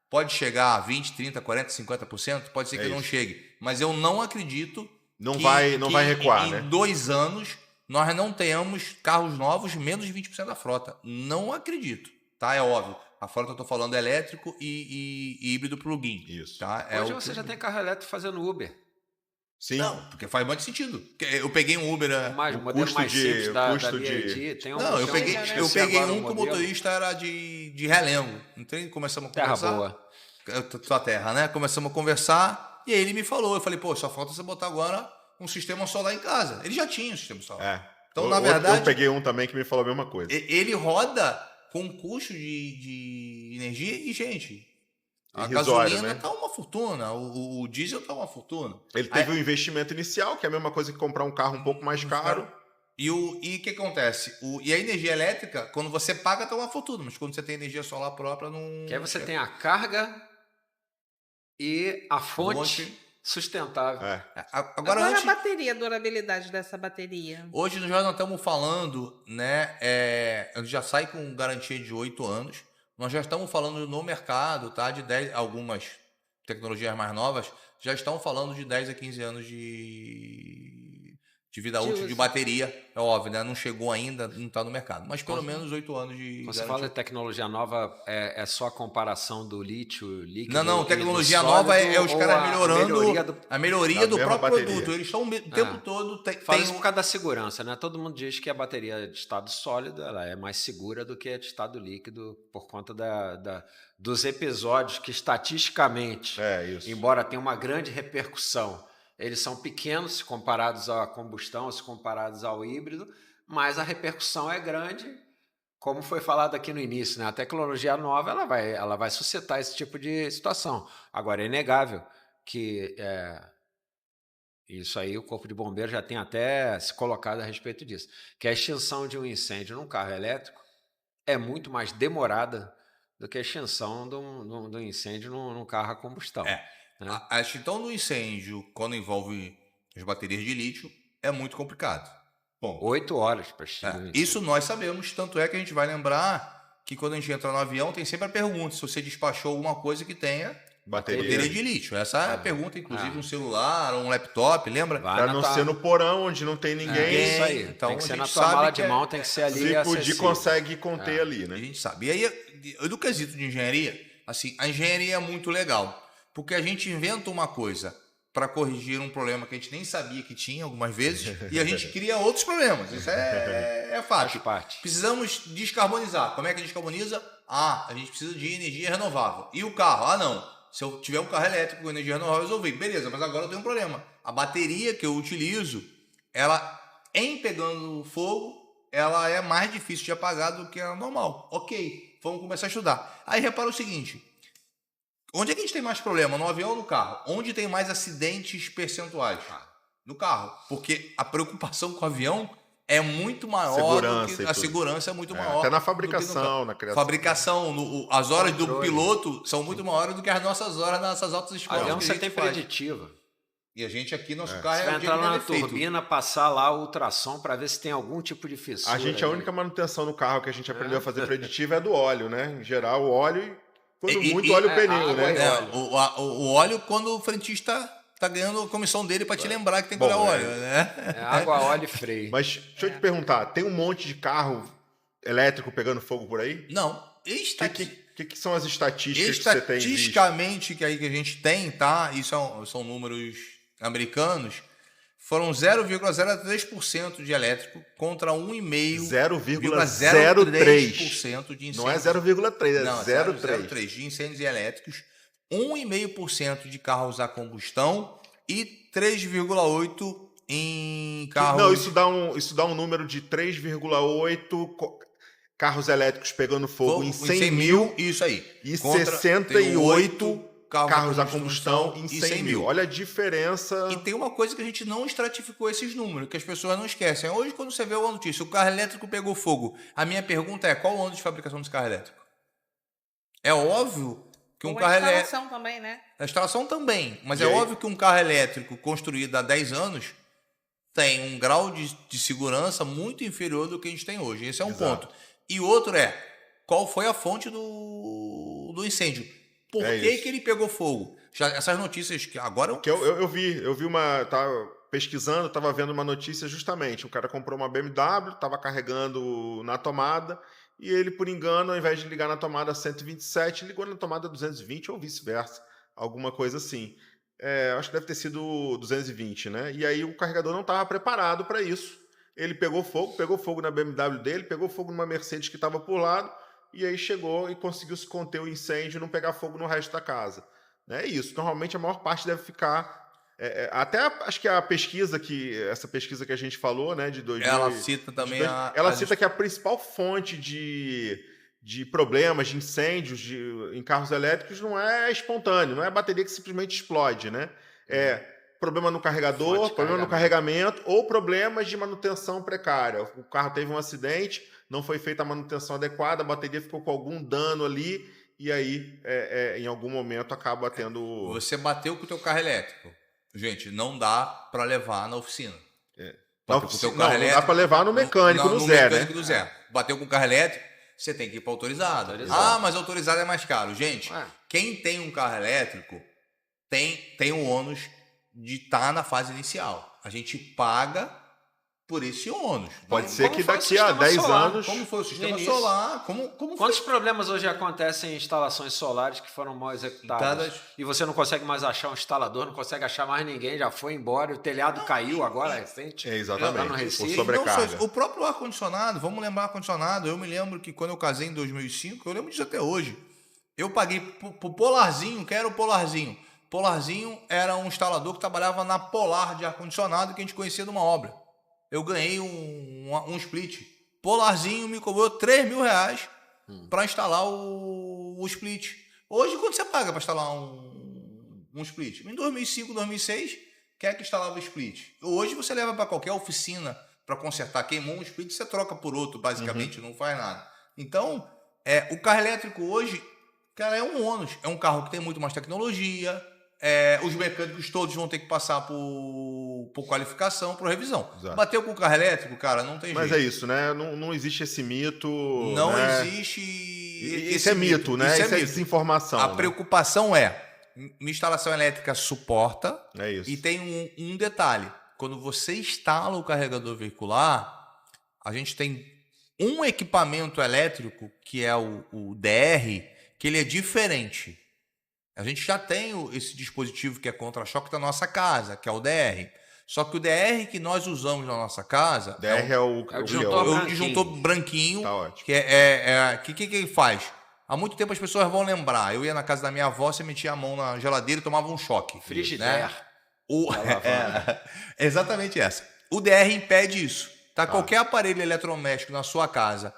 Pode chegar a 20, 30, 40, 50%? Pode ser que não chegue. Mas eu não acredito não vai recuar, em 2 anos nós não tenhamos carros novos menos de 20% da frota. Não acredito. Tá? É óbvio. A frota eu estou falando elétrico e híbrido plug-in. Isso. Tá? Hoje você já tem carro elétrico fazendo Uber. Sim. Não, porque faz muito sentido. Eu peguei um Uber... o modelo mais simples da BYD. Eu peguei um que o motorista era de realengo. Então começamos a conversar. Terra boa. Tua terra, né? Começamos a conversar e aí ele me falou. Eu falei, só falta você botar agora um sistema solar em casa. Ele já tinha um sistema solar. Então, na verdade... Eu peguei um também que me falou a mesma coisa. Ele roda com custo de energia e, gente... A gasolina tá uma fortuna, o diesel tá uma fortuna. Ele teve um investimento inicial, que é a mesma coisa que comprar um carro um pouco mais caro. E o que acontece? E a energia elétrica, quando você paga, tá uma fortuna, mas quando você tem energia solar própria, não... Que aí você tem a carga e a fonte sustentável. Agora a bateria, a durabilidade dessa bateria? Hoje nós já estamos falando, né? Já sai com garantia de 8 anos. Nós já estamos falando no mercado, tá? De 10, algumas tecnologias mais novas já estão falando de 10 a 15 anos de vida útil de bateria. É óbvio, né? Não chegou ainda, não está no mercado. Mas pelo menos 8 anos de Quando você fala de tecnologia nova, é só a comparação do lítio líquido? Não. Tecnologia nova é os caras melhorando a melhoria do próprio produto. Eles estão o tempo todo... Fala isso por causa da segurança, né? Todo mundo diz que a bateria de estado sólido ela é mais segura do que a de estado líquido por conta dos episódios que estatisticamente, embora tenha uma grande repercussão, eles são pequenos se comparados à combustão, se comparados ao híbrido, mas a repercussão é grande, como foi falado aqui no início, né? A tecnologia nova ela vai suscitar esse tipo de situação. Agora, é inegável que isso aí o Corpo de Bombeiros já tem até se colocado a respeito disso, que a extinção de um incêndio num carro elétrico é muito mais demorada do que a extinção de um incêndio num carro a combustão. A extinção do incêndio, quando envolve as baterias de lítio, é muito complicado. Bom, 8 horas para extinguir. Isso nós sabemos, tanto é que a gente vai lembrar que quando a gente entra no avião, tem sempre a pergunta se você despachou alguma coisa que tenha bateria de lítio. Essa é a pergunta, inclusive, um celular, um laptop, lembra? Para não ser no porão, onde não tem ninguém. Isso aí. Então, tem que ser na sua mala de mão, tem que ser ali acessível. Consegue conter ali, né? A gente sabe. E aí, do quesito de engenharia, assim, a engenharia é muito legal. Porque a gente inventa uma coisa para corrigir um problema que a gente nem sabia que tinha algumas vezes e a gente cria outros problemas. Isso é fácil. Precisamos descarbonizar. Como é que descarboniza? A gente precisa de energia renovável. E o carro? Não. Se eu tiver um carro elétrico com energia renovável, eu resolvi. Beleza, mas agora eu tenho um problema. A bateria que eu utilizo, ela, em pegando fogo, ela é mais difícil de apagar do que a normal. Ok, vamos começar a estudar. Aí repara o seguinte... Onde é que a gente tem mais problema? No avião ou no carro? Onde tem mais acidentes percentuais? No carro. Porque a preocupação com o avião é muito maior Segurança do que e a tudo. segurança é muito maior. Até na do que fabricação, no na criação. Fabricação, as horas do Controle. piloto são muito maiores do que as nossas horas nessas altas escolas. Avião que a você gente tem faz. preditiva. E a gente aqui, nosso Você carro vai é o dia entrar que lá deve na feito. turbina, passar lá o ultrassom para ver se tem algum tipo de fissura. A gente, a ali. única manutenção no carro que a gente aprendeu a fazer preditiva é do óleo, né? Em geral, o óleo e, quando muito, óleo o pneu, água né? e óleo. O óleo, quando o frentista tá ganhando a comissão dele para te lembrar que tem que olhar o óleo, né? É água, óleo e freio. Mas deixa eu te perguntar, tem um monte de carro elétrico pegando fogo por aí? Não. O que são as estatísticas que você tem visto? Estatisticamente, que aí que a gente tem, tá? Isso são números americanos. Foram 0,03% de elétrico contra 0,03% de incêndios. Não é 0,3, é Não, 0,3. de incêndios elétricos, 1,5% de carros a combustão e 3,8% em carros... Não, isso dá um número de 3,8 carros elétricos pegando fogo em 100 mil isso aí. e Contra 68 carros a combustão em 100 mil. Olha a diferença. E tem uma coisa que a gente não estratificou esses números, que as pessoas não esquecem. Hoje, quando você vê uma notícia, o carro elétrico pegou fogo, a minha pergunta é, qual o ano de fabricação desse carro elétrico? É óbvio que um carro elétrico... A instalação também, né? A instalação também, mas E é aí? óbvio que um carro elétrico construído há 10 anos tem um grau de segurança muito inferior do que a gente tem hoje. Esse é um Exato. ponto. E outro é, qual foi a fonte do incêndio? Por que ele pegou fogo? Já, essas notícias que agora... Que eu vi tava pesquisando, tava vendo uma notícia justamente, o cara comprou uma BMW, tava carregando na tomada, e ele, por engano, ao invés de ligar na tomada 127, ligou na tomada 220 ou vice-versa, alguma coisa assim. Acho que deve ter sido 220, né? E aí o carregador não estava preparado para isso. Ele pegou fogo na BMW dele, pegou fogo numa Mercedes que estava por lado, e aí chegou e conseguiu se conter o incêndio e não pegar fogo no resto da casa. É isso. Normalmente a maior parte deve ficar... até acho que essa pesquisa que a gente falou, né, de 2000... Ela cita também ela cita que a principal fonte de problemas, de incêndios em carros elétricos não é espontâneo, não é a bateria que simplesmente explode, né? Problema no carregador, problema no carregamento ou problemas de manutenção precária. O carro teve um acidente, não foi feita a manutenção adequada, a bateria ficou com algum dano ali e aí, em algum momento, acaba tendo... Você bateu com o teu carro elétrico. Gente, não dá para levar na oficina. Não dá para levar no mecânico, no Zé, né? Do Zé. Bateu com o carro elétrico, você tem que ir para autorizado. Ah, mas autorizado é mais caro. Gente, quem tem um carro elétrico tem o ônus de estar na fase inicial. A gente paga por esse ônus. Pode ser que daqui a 10 anos... Como foi o sistema solar? Quantos problemas hoje acontecem em instalações solares que foram mal executadas? E você não consegue mais achar um instalador, não consegue achar mais ninguém, já foi embora, o telhado caiu agora, recente. Exatamente. Lá no Recife. Sobrecarga. O próprio ar-condicionado, vamos lembrar ar-condicionado, eu me lembro que quando eu casei em 2005, eu lembro disso até hoje, eu paguei pro Polarzinho, que era o Polarzinho. Polarzinho era um instalador que trabalhava na Polar de ar-condicionado que a gente conhecia de uma obra. Eu ganhei um split. Polarzinho me cobrou R$3.000 para instalar o split. Hoje, quanto você paga para instalar um split? Em 2005, 2006, quem é que instalava o split? Hoje você leva para qualquer oficina para consertar. Queimou um split, você troca por outro, basicamente, não faz nada. Então, o carro elétrico hoje, cara, é um ônus. É um carro que tem muito mais tecnologia. Os mecânicos todos vão ter que passar por qualificação, por revisão. Exato. Bateu com o carro elétrico, cara, não tem jeito. Mas é isso, né? Não existe esse mito. Não né? existe. Isso é mito, né? Isso é desinformação. A preocupação minha instalação elétrica suporta. É isso. E tem um detalhe: quando você instala o carregador veicular, a gente tem um equipamento elétrico, que é o DR, que ele é diferente. A gente já tem esse dispositivo que é contra-choque da nossa casa, que é o DR. Só que o DR que nós usamos na nossa casa... DR é o disjuntor branquinho. Tá ótimo. Que ele faz? Há muito tempo as pessoas vão lembrar. Eu ia na casa da minha avó, você metia a mão na geladeira e tomava um choque. Frigidaire. Né? Exatamente essa. O DR impede isso. Tá? Qualquer aparelho eletrodoméstico na sua casa,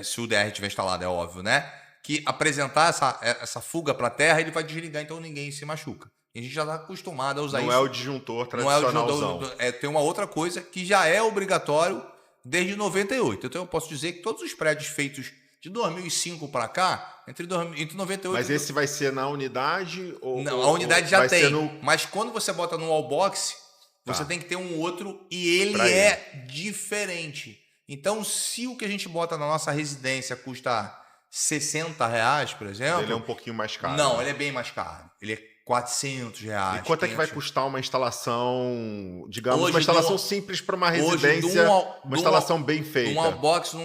se o DR estiver instalado, é óbvio, né? que apresentar essa fuga para a terra, ele vai desligar, então ninguém se machuca. E a gente já está acostumado a usar isso. Não é o disjuntor Não é o tradicionalzão. disjuntor, tem uma outra coisa que já é obrigatório desde 98. Então eu posso dizer que todos os prédios feitos de 2005 para cá, entre 98 Mas esse vai ser na unidade? Não, a unidade já vai tem. ser no... Mas quando você bota no wallbox, você tem que ter um outro e ele Pra é diferente. Então, se o que a gente bota na nossa residência custa R$60, por exemplo... Ele é um pouquinho mais caro. Não, né? ele é bem mais caro. Ele é R$400. E quanto é que vai custar uma instalação, digamos, Hoje, uma instalação simples para uma residência, uma instalação bem feita? Uma box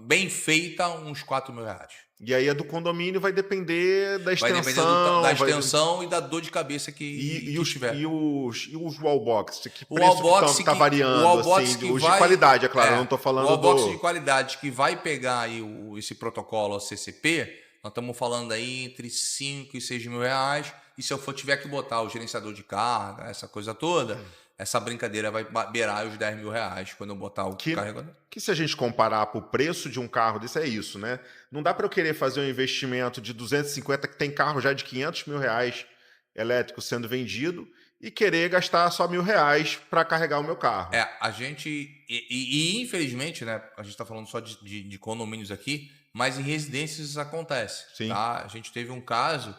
bem feita, uns R$4.000. E aí a do condomínio vai depender da extensão. Vai depender da extensão e da dor de cabeça que tiver. E os wallbox? Que O preço wallbox tá variando? O wallbox assim, que os vai, de qualidade, é claro, eu não estou falando o wallbox de qualidade que vai pegar aí esse protocolo CCP, nós estamos falando aí entre 5 e 6 mil reais. E se eu tiver que botar o gerenciador de carga, essa coisa toda, essa brincadeira vai beirar os 10 mil reais quando eu botar o carregador. Que se a gente comparar para o preço de um carro desse, é isso, né? Não dá para eu querer fazer um investimento de 250, que tem carro já de 500 mil reais elétrico sendo vendido, e querer gastar só R$1.000 para carregar o meu carro. A gente... E infelizmente, né? A gente está falando só de condomínios aqui, mas em residências isso acontece. Sim. Tá? A gente teve um caso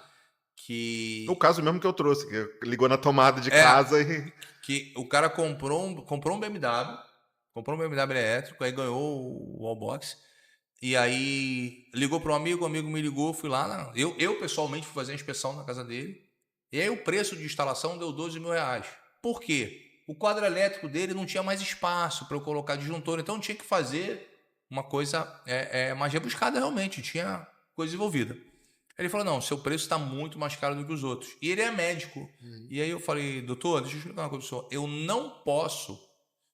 que... O caso mesmo que eu trouxe, que ligou na tomada de casa e... Que o cara comprou um BMW elétrico, aí ganhou o wallbox, e aí ligou para um amigo, o amigo me ligou, fui lá, eu pessoalmente fui fazer a inspeção na casa dele, e aí o preço de instalação deu 12 mil reais. Por quê? O quadro elétrico dele não tinha mais espaço para eu colocar disjuntor, então tinha que fazer uma coisa mais rebuscada realmente, tinha coisa envolvida. Ele falou, não, seu preço está muito mais caro do que os outros. E ele é médico. E aí eu falei, doutor, deixa eu explicar uma coisa para o senhor. Eu não posso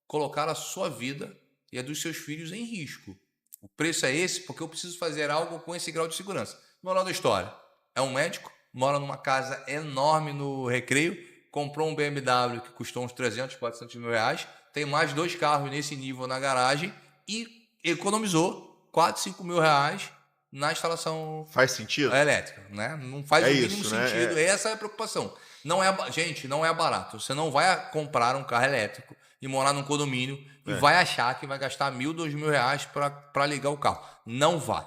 colocar a sua vida e a dos seus filhos em risco. O preço é esse porque eu preciso fazer algo com esse grau de segurança. Moral da história, é um médico, mora numa casa enorme no Recreio, comprou um BMW que custou uns 300, 400 mil reais, tem mais 2 carros nesse nível na garagem e economizou 4, 5 mil reais na instalação Faz sentido? Elétrica, né? Não faz o mínimo isso, né? sentido. Essa é a preocupação. Gente, não é barato. Você não vai comprar um carro elétrico e morar num condomínio e vai achar que vai gastar 1.000, 2.000 reais para ligar o carro. Não vai.